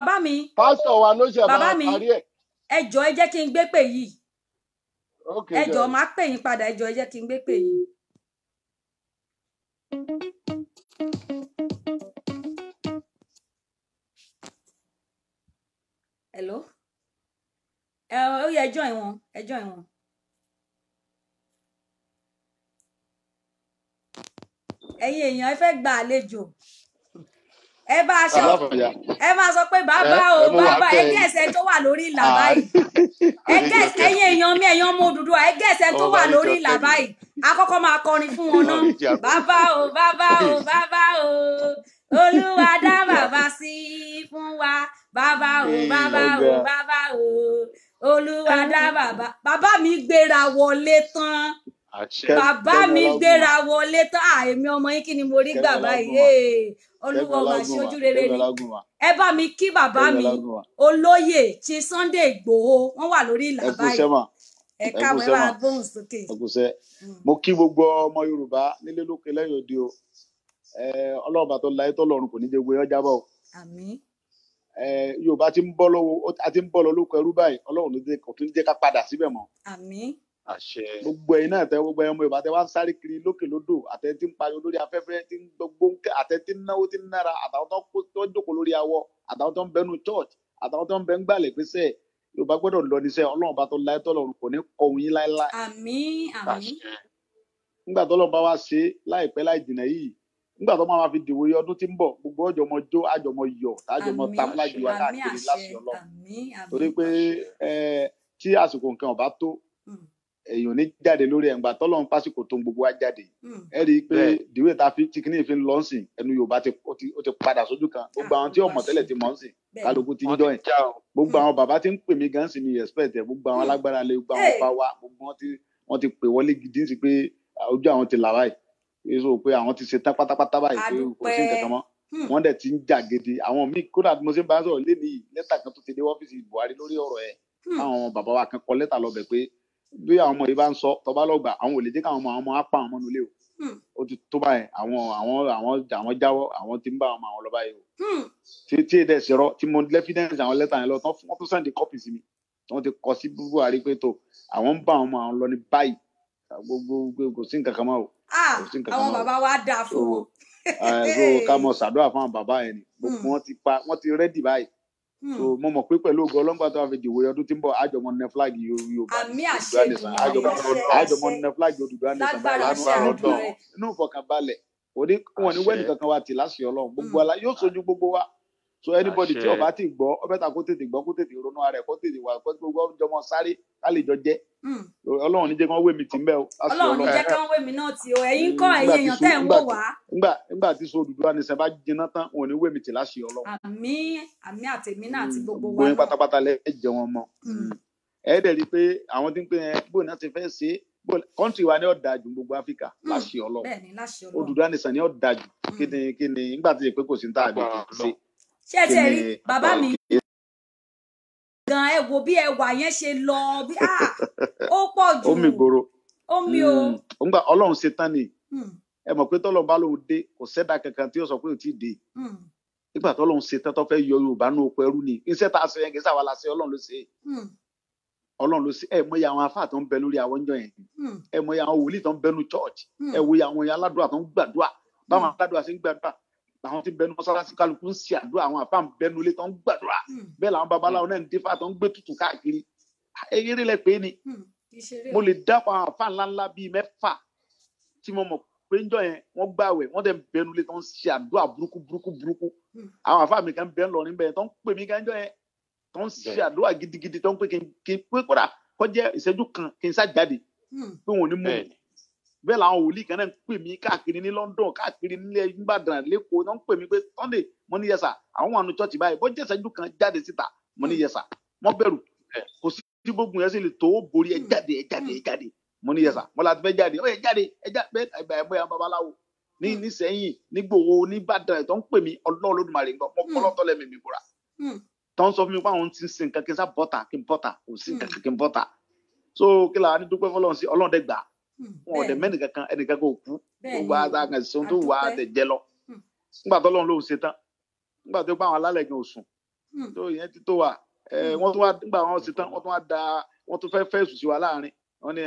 bàbá mi. Pásítọ̀ wa ló ṣe bàbá máa mi parí ẹ̀. ẹ jọ̀ọ́ ẹ jẹ́ kí n gbé pè yìí. Okay, ẹ jọ̀ọ́ máa pè yín padà, ẹ jọ̀ọ́ ẹ jẹ́ kí n gbé pè yìí. Hello. Ó yẹ join wọn, ẹ join wọn. Ẹ̀yin èèyàn ẹ fẹ́ gba àlejò. Ẹ bá aṣọ. Ẹ máa sọ pé bàbá o bàbá ẹ gẹ̀ẹ́sẹ̀ tó wà lórí ìlà báyìí. Ẹ gẹ̀ẹ́sẹ̀ ẹ̀yin èèyàn mi ẹ̀yin ọmọ Odùduwà ẹ gẹ̀ẹ́sẹ̀ tó wà lórí ìlà báyìí. Àkọ́kọ́ máa kọrin fún wọn náà. Bàbá o bàbá o bàbá o. Olúwa dá bàbá sí fún wa. Bàbá o bàbá o bàbá o. Olúwa dá bàbá. Bàbá mi gbéra wọlé tán. Bàbá mi gbéra wọlé tán. Èmi ọmọ yín kí ni mo rí gbà báyìí. Olúwa máa ṣe ojú rere ni. Ẹ bá mi kí bàbá mi olóyè tí Sunday Igboho wọ́n wà lórí ìlà báyìí. Ẹ káwé wá gbóhùn sókè. Mo kí gbogbo ọmọ Yorùbá nílé lókè lẹ́yìn òde o. Ọlọ́run tó láyé tọ́lọ́run kò ní jẹ́ gbé ọjà bọ̀. Àmín. Yorùbá ti ń bọ́ lọ́wọ́ àti ń bọ́ lọ lóko ẹrú báyìí Ọlọ́run kò tún jẹ́ ká padà síbẹ̀ mọ́. Àmín. Àṣẹ. Gbogbo ẹ̀yin náà tẹ gbogbo ẹ̀yin ọmọ Yorùbá tẹ wá ń sáré kiri lókè lódò àtẹ tí ń pariwo lórí afẹ́fẹ́ tí ń gbogbo àtẹ tí ń náwó tí ń nára àtàwọn tó ń jókòó lórí awọ àtàwọn tó ń bẹnu church àtàwọn tó ń bẹ ń gbàlẹ̀ pèsè Yorùbá gbọ́dọ̀ lọ níṣẹ́ Ọlọ́run bá tó láyé tọ́lọ́run kò ní kọ̀hún yín láéláé. Àmín àmín. Nígbà tọ́lọ́run bá wá ṣe láìpẹ́ láì jìnnà yìí nígbà tó máa fi dìwòye ọdún tí ń bọ̀ gbogbo ọjọ́ mọ jó àjọmọ yọ̀ àjọmọ tamúlájú wa káàkiri láti Ọlọ́run torí pé tí àsìkò nǹkan ọba tó èèyàn ní jáde lórí ẹ̀ǹgbà tọ́lọ́run pásìkò tó ń gbogbo wa jáde ẹ rí i pé dìwé ta fi tíkínì fi ń lọ sìn ẹnu Yorùbá ó ti padà sójú kan gbogbo àwọn tí ọmọ tẹ́lẹ̀ ti mọ̀ ń sìn kálukú ti ń jọ ẹ̀ gbogbo àwọn bàbá tí ń pè mí gan sí mi respect ẹ̀ gbogbo àwọn alágbára lé gbogbo àwọn ọba wa gbogbo wọn ti pè wọlé gidi sí pé ojú àwọn ti là báyìí èso pé àwọn ti ṣe tán pátápátá báyìí pé kò sí nǹkan kan mọ́ wọ́n dẹ̀ ti ń jà gidi àwọn míì kódà bí mo ṣe ń bá sọ̀rọ̀ lé nìyí lẹ́tà kan tó ti dé ọ́fíìsì Buhari lórí ọ̀rọ̀ ẹ̀ àwọn bàbá wa kan kọ lẹ́tà lọ bẹ̀ pé bí àwọn ọmọ yìí bá ń sọ tọba lọgbà àwọn ò lè jẹ́ káwọn ọmọ apá àwọn ọmọ nulẹ̀ o ó ti tó báyìí àwọn jáwọ́ àwọn tí ń bá àwọn lọ báyìí o tí èdè ṣèrọ tí mo lẹ́fídẹ́ǹsì àwọn lẹ́tà yẹn lọ wọ́n tún sẹ́ndì kọ́pì sí mi wọ́n ti kọ sí Buhari pé tó àwọn ń bá àwọn ọmọ àwọn lọ ní báyìí gbogbo kò sí nǹkan kan mọ́ o. Àwọn bàbá wa dáa fún wọn. ká mọ ṣàdúrà fún àwọn bàbá yẹn ni gbogbo wọn ti rẹ́dì báyìí so mo mọ̀ pé pẹ̀lú ògo ọlọ́gbà tó wà fi dìwòye ọdún tí ń bọ̀ àjọmọ nẹ flag Yorùbá àjọmọ nẹ flag Odùduwà nation báyìí inú ìfọkànbalẹ̀ òní wọn ní wẹ́ẹ̀nì kankan wa tì láṣẹ Ọlọ́run gbogbo ala yóò sojú gbogbo wa so anybody tí ó bá ti gbọ́ ọbẹ̀ ta kó tètè gbọ́ kó tètè ronú ara ẹ̀ kó tètè wà kó gbogbo ọjọ́mọ sáré ká lè jọ jẹ́ Ọlọ́run ní jẹ́ kán wé mi tì ń bẹ́ o. Ọlọ́run ní jẹ́ kán wé mi náà tì o ẹ̀yin kọ́ ẹ̀yin èèyàn tẹ́ ń wò wá. nígbà tí so Odùduwà nation bá jiná tán wọn ò ní wé mi tì láṣẹ Ọlọ́run. àmín àtèmi náà àti gbogbo wa. gbóyin pátápátá lẹ jẹ wọn mọ ẹ dẹ̀ rí i pé àwọn tí ń pè é bóyá náà ti fẹ́ ṣe é kọ́ńtì wa ni ó dáa jù gbogbo Áfíríkà láṣẹ Ọlọ́run Odùduwà nation ni ó dáa jù kí ni nígbà tí èpè kò sí ní tàbí ṣe. ṣé ẹ ti rí bàbá mi gan ẹ wo bí ẹwà yẹn ṣe lọ bí ó pọ̀ jù omi gbòòrò omi o. nígbà Ọlọ́run ṣe tán ni ẹ mọ̀ pé tọ́lọ́run bá lóun dé kò sẹ́dá kankan tí ó sọ pé ò tí ì dé nígbà tọ́lọ́run ṣe tán tó fẹ́ yọ Yorùbá ní oko ẹrú ni iṣẹ́ tá a ṣe yẹn kì í sáwà la ṣe Ọlọ́run ló ṣe Ọlọ́run ló ṣe ẹ mọ̀ iye àwọn afáà tó ń bẹ lórí àwọn ọjọ́ yẹn ẹ mọ̀ iye àwọn wòlíì tó ń bẹnu church ẹ wo iye àwọn aládùúrà tó ń gbàdúrà báwọn aládùúrà ṣe ń gbàdúrà àwọn tí bẹnu mọ́sálásí kálukú ń ṣe àdúrà àwọn àfáà ń bẹnu ilé tó ń gbàdúrà bẹ́ẹ̀ làwọn babaláwo náà ń dífá tó ń gbé tutù káàkiri eré lẹ pé ni mo lè dápọ̀ àwọn àfáà ńláńlá bíi 6 tí mo mọ̀ pé ń jọ yẹn wọ́n gbààwẹ̀ wọ́n dẹ̀ ń bẹnu ilé tó ń ṣe àdúrà burúkú àwọn àfáà mi kan bẹ́ẹ̀ lọ níbẹ̀ tó ń pè mí kan jọ yẹn tó ń ṣe àdúrà gidigidi tó ń pè kí n pé kódà kọjá ìṣẹ́jú kan kí n sá jáde pé wọn ò ní mú bẹ́ẹ̀ làwọn wòlíì kan náà ń pè mí káàkiri ní London káàkiri nílẹ̀ Ìbàdàn lẹ́kọ̀ọ́ náà ń pè mí pé Sunday mo ní yẹsà àwọn wà nù church báyìí bó jẹ́ ìṣẹ́jú kan jáde síta mo ní yẹsà wọ́n bẹ̀rù kò sí tí gbogbo yẹn sì lè tó borí ẹ jáde mo ní yẹsà mo láti fẹ́ jáde ó yẹ jáde bẹ́ẹ̀ ẹ̀bẹ̀ ẹ̀ babaláwo ní Sẹ́yìn ní Ìgbòho ní Ìbàdàn tó ń pè mí Ọlọ́run Olódùmarè ń gbọ́ mo fọlọ́tọ́ lẹ́mìí mi búra tó ń sọ fún mi pé àwọn ti ń sin nǹkan kí n sá bọ́tà kí n bọ́tà kò sí nǹkan kí n bọ́tà so kí la ní dúpẹ́ fọlọ́run sí Ọlọ́run dẹ̀ gbà wọn ò dẹ̀ mẹ́ni kankan ẹnìkan kò kú gbogbo àtàkàn ìṣòro tó wà á tẹ̀ jẹ́ lọ nígbà tó lọ́run ló ṣe tán nígbà tó bá àwọn alálẹ̀ gan òsùn tó ìyẹn ti tó wa wọ́n tún wá nígbà wọn ṣe tán wọ́n tún fẹ́ fẹ̀sùn sí wa láàrin wọ́n ní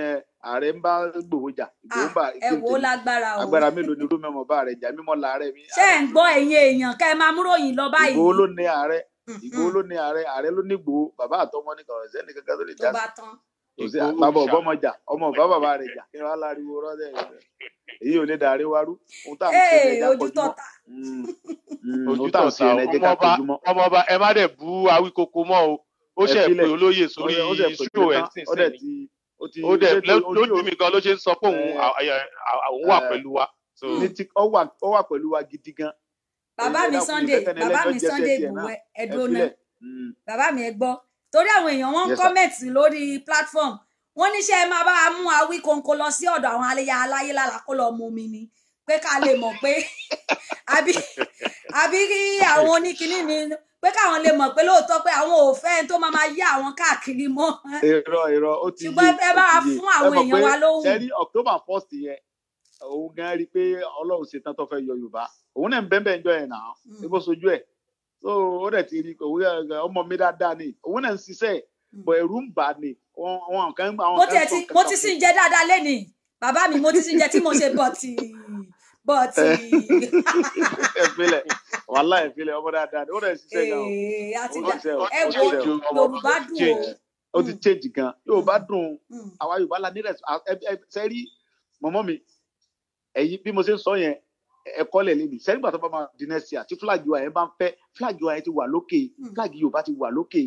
ààrẹ ń bá Ìgbòho jà Ìgbòho ń bá ẹ̀wò lágbára o agbára mélòó ni irú mẹ́mọ̀ bá rẹ̀ jà mímọ́ láàrẹ̀ mi. ṣé ẹ̀ ń gbọ́ ẹ̀yin èèyàn kẹ́ ẹ máa múròyìn lọ báyìí. Ìgbòho ló ní ààrẹ Ìgbòho ló ní ààrẹ ló ní Ìgbòho bàbá àtọmọ ní kàn ṣẹ́ni kankan tó lè já sí. bàbá ọbọmọ jà ọmọ ọba bàbá rẹ̀ jà kí wọ́n á láriwo rọ́ọ̀dẹ̀ èyí ò lè dàrí warú ohun tá à ń ṣe ẹ̀jẹ̀ kọjúmọ́ ojú tá à ń ṣe ẹ̀jẹ̀ kọjúmọ́. ọmọọba ẹ má dẹ̀ bú Awíkókó mọ́ o ó ṣe pé olóyè sórí ṣó ẹ̀ sínsìn ó dẹ̀ lójú mi gan ló ṣe ń sọ pé òun wà pẹ̀lú wa. ó wà pẹ̀lú wa gidi gan. bàbá mi Sunday Igboho ẹ̀dùn náà bàbá mi ẹ gbọ́ torí àwọn èèyàn wọn ń kọ́mẹ̀tì lórí platform wọ́n níṣẹ́ ẹ máa bá a mú Awíkóńkó lọ sí ọ̀dọ̀ àwọn aláyé lára kó lọ mú mi ni pé ká lè mọ̀ pé àbí rí àwọn oníkíní ni pé káwọn lè mọ̀ pé lóòótọ́ pé àwọn ò fẹ́ tó máa yá àwọn káàkiri mọ́. irọ́ ó ti yé ṣùgbọ́n ẹ bá wa fún àwọn èèyàn wa lóhùn. sẹ́rí October 1st yẹn òun gan rí i pé Ọlọ́run ṣetán tó fẹ́ yọ Yorùbá òun náà ń bẹ́ẹ̀ jọ yẹn náà ebó sojú ẹ̀ so ó dẹ̀ ti rí ọmọ mi dáadáa ni òun náà ń ṣiṣẹ́ bọ̀ ẹ̀rù ń bà ní àwọn kan. mo ti sì ń jẹ dáadáa lẹ́nìí bàbá mi mo ti sì ń jẹ tí mo ṣe bọ̀tì. ẹ̀fílẹ̀ wàhálà ẹ̀fílẹ̀ ọmọ dáadáa ni ó dẹ̀ ṣiṣẹ́ gan o. ẹ wo Yorùbá dùn ó ti change gan Yorùbá dùn àwa Yorùbá la ní rẹ̀ sẹ́rí mọ̀mọ́ mi ẹ̀yin bí mo ṣe ń sọ yẹn ẹ̀kọ́ lẹ̀ lébi sẹ́rí gbà tó bá máa di next year tí flag wa yẹn bá ń fẹ́ flag wa yẹn ti wà lókè flag Yorùbá ti wà lókè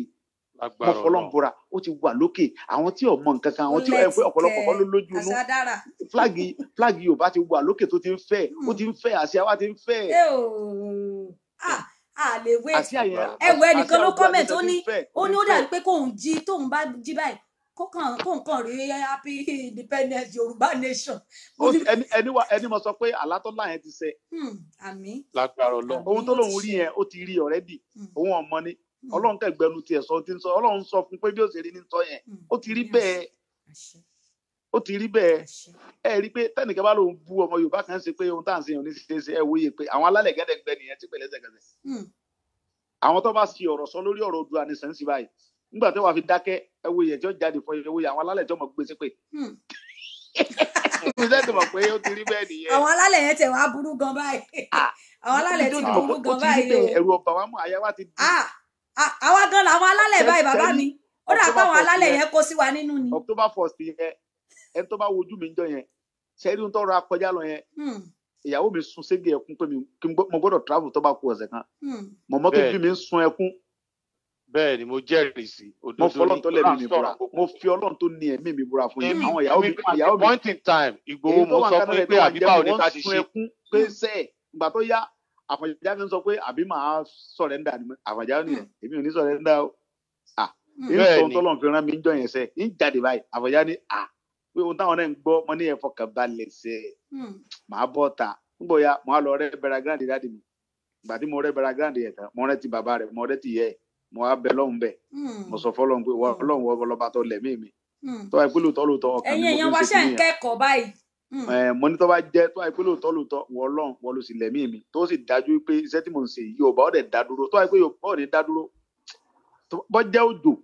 mo fọlọ́nbora ó ti wà lókè àwọn tí ò mọ nǹkan kan àwọn tí ẹ pé ọ̀pọ̀lọpọ̀ kọ́ ló lójú inú flag Yorùbá ti wà lókè tó ti ń fẹ́ ó ti ń fẹ́ àsíá wa ti ń fẹ́. lè wé ẹwẹ ẹnìkan ló comment ó ní ó dàbí pé tóun bá jí báyìí kó kàn rí happy independence Yorùbá nation. ẹni mo sọ pé àlátọ́lá yẹn ti ṣẹ. àmín. lágbára Ọlọ́run. ohun tó lóun rí yẹn ó ti rí already òun ọmọ ni Ọlọ́run kẹgbẹnu tiẹ̀ sọ ti ń sọ Ọlọ́run sọ fún pé bí ó ṣe rí ní sọ yẹn ó ti rí bẹ́ẹ̀ ó ti rí bẹ́ẹ̀ ẹ rí i pé tẹnìkan bá lóun bú ọmọ Yorùbá kan ṣe pé ohun tá à ń ṣe yàn ní ṣe ẹ wòye pé àwọn alálẹ̀ gẹ́dẹ̀gbẹ́ nìyẹn tí pẹ̀lẹ́ ṣẹ̀gẹ̀ṣẹ̀ àwọn tó bá ṣe ọ̀rọ̀ sọ lórí ọ̀rọ̀ Oòduà ní sẹ́ńsì báyìí nígbà tó wàá fi dákẹ́ ẹ wòye tí ó jáde fọ ẹ wòye àwọn alálẹ̀ tí ọmọ gbé sí pé ìṣẹ́ni mọ̀ pé ó ti rí bẹ́ẹ̀ nìyẹn. àwọn alálẹ̀ yẹn tẹ̀ wá burú gan báyìí àwọn alálẹ̀ ti burú gan báyìí o ẹ̀rù ọba wa mú àyà wa ti dùn. àwa gan làwọn alálẹ̀ báyìí bàbá mi ó dà pé àwọn alálẹ̀ yẹn kó sí wa nínú ni. October 1st yẹn ẹni tó bá wojú mi jọ yẹn ṣẹ́rí ń tọrọ akọjá lọ yẹn ìyàwó mi sun ségé ẹkún pé mo gbọ́dọ̀ travel tó bá kú ọ̀sẹ̀ kan mọ̀mọ́ tó bí mi ń sun ẹkún. bẹ́ẹ̀ ni mo jẹ́rìí sí mo fi Ọlọ́run tó lẹ́mí mi búra mo fi Ọlọ́run tó ní ẹ̀mí mi búra fún yín àwọn ìyàwó mi point in time Ìgbòho mo sọ fún yín pé àbí báwo ni ká ti ṣe. pé sẹ́ẹ̀ ìgbà tó yá Àfọ̀njá mi sọ pé àbí màá sọ̀rẹ́ndà ni Àfọ̀njá ni èmi ò ní sọ̀rẹ́ndà o ń sọ tọ́lọ̀ fi rán mi ń jọ yẹn sẹ́ ń jáde báyìí Àfọ̀njá ni pé ohun táwọn náà ń gbọ́ mo ní ẹ fọkàn balẹ̀ sẹ́ màá bọ́ ta nígbà ya mo á lọ rẹ́ bẹ̀rẹ̀ gíráǹdì dáàdì mi ìgbà tí mo rẹ́ bẹ̀rẹ̀ gíráǹdì yẹn tán mo rẹ́ ti bàbá rẹ̀ mo rẹ́ ti yẹ mo á bẹ lọ́hùn bẹ́ẹ̀ mo sọ fọlọ́hùn pé Ọlọ́hun wọ ọlọ́ba tó lẹ̀mí mi tó wáyé pé lóòótọ́ ọkàn mi ẹ̀yin èèyàn wá ṣe ń kẹ́kọ̀ọ́ báyìí. mo ní tó bá jẹ́ tó wáyé pé lóòótọ́ wọ Ọlọ́hun wọ ló sì lẹ̀mí mi tó sì dájú pé iṣẹ́ tí mo ń ṣe Yorùbá ọ̀dẹ̀ dá dúró tó wáyé pé Yorùbá ọ̀dẹ̀ dá dúró bọ́ jẹ́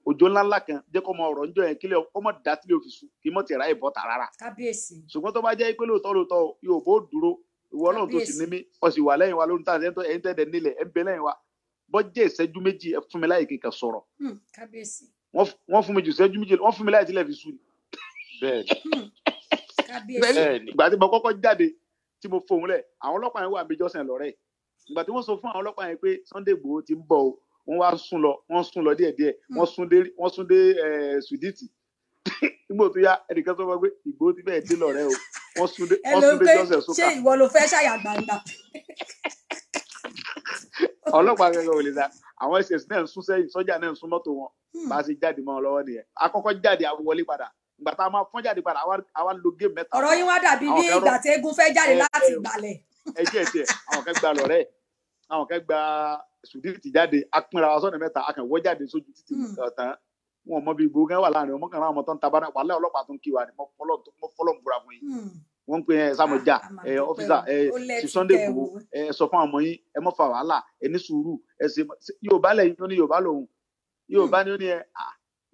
òjò ńláńlá kan jẹ́ kó mọ ọ̀rọ̀ ń jọ yẹn kílẹ̀ ọmọ dá tí lè fi sùn kí mọ̀ tẹ̀ra ìbọn tà rárá. kábíyèsí. ṣùgbọ́n tó bá jẹ́ pé lóòótọ́ Yorùbá ó dúró ìwọ Ọlọ́run tó sì ní mí ọ sì wà lẹ́yìn wa lórí táwọn ẹ̀yìn tẹ̀dẹ̀ nílẹ̀ ẹ̀ ń bẹ lẹ́yìn wa bọ́ jẹ́ ìṣẹ́jú méjì ẹ fún mi láyè kíkà sọ̀rọ̀. kábíyèsí. wọ́n fún mi jù ìṣẹ́jú méjì wọ́n fún mi láyè tí lè fi sùn. kábíyèsí. ìgbà tí mo kọ́kọ́ jáde tí mo fohùn lẹ̀ àwọn ọlọ́pàá yẹn wà mí jọ́sìn lọ́rẹ́ ìgbà tí wọ́n sọ fún àwọn ọlọ́pàá yẹn pé Sunday Igboho ti ń bọ̀ o wọ́n wá sún lọ díẹ̀díẹ̀ wọ́n sún dé Sùdíìtì nígbà tó yá ẹnìkan tó wọ́n pé Ìgbòho ti bẹ́ẹ̀ dé lọ́rẹ́ o wọ́n sún dé jọ́sẹ̀ sókà. ṣé ìwọ ló fẹ́ ṣàyà gbangba. ọlọ́pàá gẹ́gẹ́ ò lè sa àwọn ss náà ń sún sẹ́yìn sọ́jà náà ń sún mọ́tò wọn bá a ṣe jáde mọ́ ọ lọ́wọ́ nìyẹn àkọ́kọ́ jáde àwọlé padà ìgbà tá a máa fọ́n jáde padà àwa lo géèmù mẹ́ta. ọ̀rọ̀ yín wá dàbí ní ìgbà tí eégún fẹ́ jáde láti ìgbàlẹ̀. ẹ jẹ́ ẹ̀ tiẹ̀ àwọn kan gba lọ́rẹ́ àwọn kan gba Sùdíìtì jáde apínra wa sọ́nà mẹ́ta akànwọ́ jáde sójú títì ọ̀tán wọn mọ bí Ìgbòho gan wà láàrin ọmọ kan náà ọmọ tó ń tabara wàhálà ọlọ́pàá tó ń kí wa ni mo fọlọ́ ń búra fún yín wọ́n ń pè Sàmọ̀jà ọ́fíìsà ti Sunday Igboho sọ fún àwọn ọmọ yín ẹ mọ́ fa wàhálà ẹ ní sùúrù ẹ ṣe Yorùbá lẹ́yìn ó ní Yorùbá lòun Yorùbá ni ó ní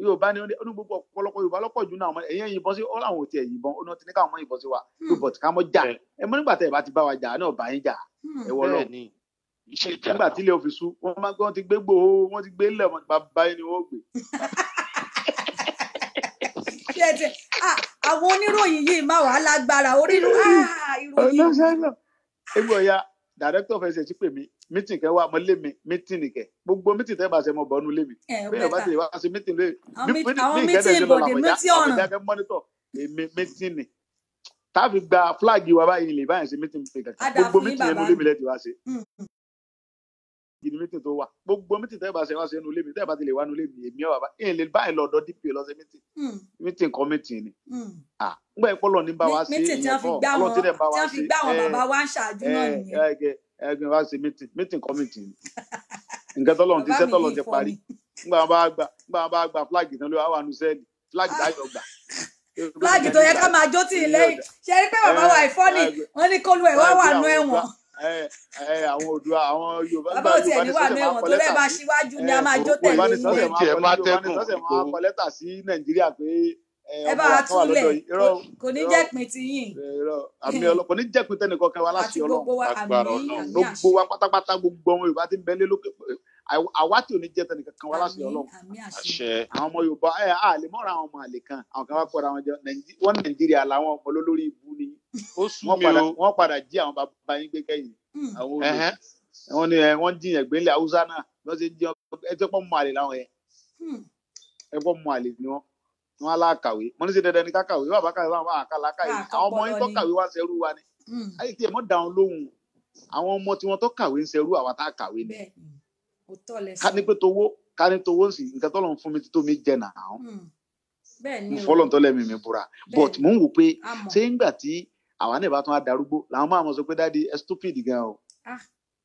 Yorùbá ni ó ní gbogbo ọ̀pọ̀lọpọ̀ Yorùbá lọ́pọ̀ jù náà ẹ̀yìn yìnbọn sí ó láwọn ò tiẹ̀ yìnbọn ó náà ti ní káwọn ọmọ yìnbọn sí wa Yorùbá tí ká mọ́ jà ẹ mọ́ nígbà tẹ́ ẹ bá ti bá wa jà náà bá yín jà ẹ wọ́ lọ nígbà tí ilé òfìsú wọ́n ti gbé Ìgbòho wọ́n ti gbé lẹ̀ bàbá yín ni wọ́n gbé. àwọn oníròyìn yìí máa wà lágbára ìròyìn. egbò ya director fẹsẹ̀ tí pè mí meeting kẹ wá mọ lé mi meeting kẹ gbogbo meeting tẹ́ bá ṣe mọ bọ́nú lé mi bẹ́ẹ̀ bá ti wá ṣe meeting lé àwọn meeting bọ̀dé meeting ọ̀ràn àwọn ìdákẹ́ monitor èmi meeting ni táàbí gba flag wa báyìí lè báyìí ṣe meeting kankan gbogbo meeting ẹnu lé mi lẹ́ẹ̀tì wá ṣe gidi meeting tó wà gbogbo meeting tẹ́ bá ṣe wá ṣe ẹnu lé mi tẹ́ bá ti lè wá nu lé mi èmi ọ̀wà bá èyí lè báyìí lọ́dọ̀ DP lọ ṣe meeting committee ni ngbà ìpọ́lọ̀ ní bá wa ṣe meeting tí wọ́n fi gbá wọn bàbá wa ń ṣáájú náà nìyẹn ẹgbẹ́ wa ṣe meeting committee ni nǹkan tọ́lọ́run ti ṣe tọ́lọ́run ti parí ngbà wọn bá gba flag náà ló wà nù sẹ́ẹ̀lì flag dájọ́ gbà. flag tó yẹ ká máa jó tì í lẹ́yìn ṣe rí pé bàbá wa ìfọ́nì wọ́n ní kólú ẹ̀ wá wà nù ẹ̀wọ̀n. àwọn Oòduà àwọn Yorùbá bàbá ò tiẹ̀ ní wà nù ẹ̀wọ̀n tó lẹ́ẹ̀ bá síwájú ni a máa jó tẹ̀lé yín. ìbánisọ́sẹ̀ máa kọ lẹ́tà sí Nàìjíríà pé ẹ bá a túlẹ̀ kò ní jẹ́ pin ti yín. àmì kò ní jẹ́ pin tẹ́nìkan kan wá láti Ọlọ́run gbogbo wa pátápátá gbogbo ọmọ Yorùbá ti ń bẹ lé lókè àwa tí ò ní jẹ́ tẹ́nìkan kan wá láti Ọlọ́run àwọn ọmọ Yorùbá a lè mọ́ra àwọn ọmọ àlè kan àwọn kan wá pọ̀ra wọn jọ wọ́n Nàìjíríà làwọn ọmọ olórí ibú ni wọ́n padà jí àwọn bàbá yín gbé kẹ́yìn àwọn wọ́n ní wọ́n jiyàn gbé ilẹ̀ Haúsá náà wọ́n ṣe jí ẹjọ́ pọ̀ mọ́ àlè láwọn yẹn ẹgbọ́ mọ́ àlè ni wọ́n alákàwé mo ní ṣe dandan ní kákàwé bàbá kàwé wọn àkàlákàwé àwọn ọmọ yín tó kàwé wá ṣerú wa ni ayé tí ẹ mọ dáhùn lóhùn àwọn ọmọ tí wọn tó kàwé ń ṣerú àwa tá a kàwé ni ká ní pé towó sí nǹkan tó lọ́n fún mi tó mi jẹ náà mo fọlọ́n tó lẹ́mìí mi búra but mo ń wò pé ṣé ńgbà tí àwa náà bá tún á darúgbó làwọn máa mọ̀ sọ pé dáàdi ẹ stupid gan o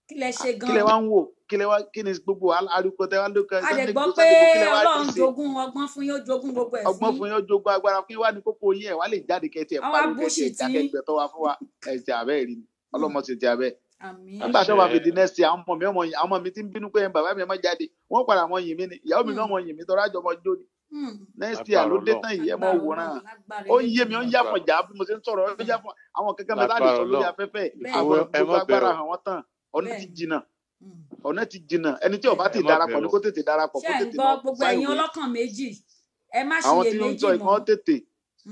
kí lẹ ṣe gan kí lẹ wá ń wò kí ni gbogbo arúgbó tẹ wá lókè a lè gbọ́ pé Ọlọ́run jogún ọgbọ́n fún yóò jogún gbogbo ẹ̀ fún ọgbọ́n fún yóò jogún agbára fún wá ní kókó yín ẹ̀ wá lè jáde kẹ́tì ẹ̀ pariwo kẹ́tì ẹ̀ jákẹ́gbẹ́ tó wá fún wa ẹ̀ ti àbẹ́ rí ni ọlọ́mọ ti àbẹ́ nígbà tó wà fi di next year àwọn ọmọ mi ti ń bínú pé bàbá mi ẹ má jáde wọ́n padà mọ yìn mí ni ìyàwó mi náà mọ yìn mí tọ́ra àjọ mọ jó ni next year ló dé tán yìí ẹ mọ wòran ó ń yé mi ó ń yá fún jà bí mo ṣe ń sọ̀rọ̀ ó ń yá fún àwọn kankan mi láti sọ lórí afẹ́fẹ́ àwọn gbogbo agbára hàn wọ́n tán ọ̀nà ti jìnnà ẹni tí ó bá ti darapọ̀ ní kó tètè darapọ̀ kó tètè lọ gbogbo ẹ̀yin ọlọ́kàn méjì ẹ má ṣe iye méjì mọ́ àwọn tí ó ń tọ́ ìkan tètè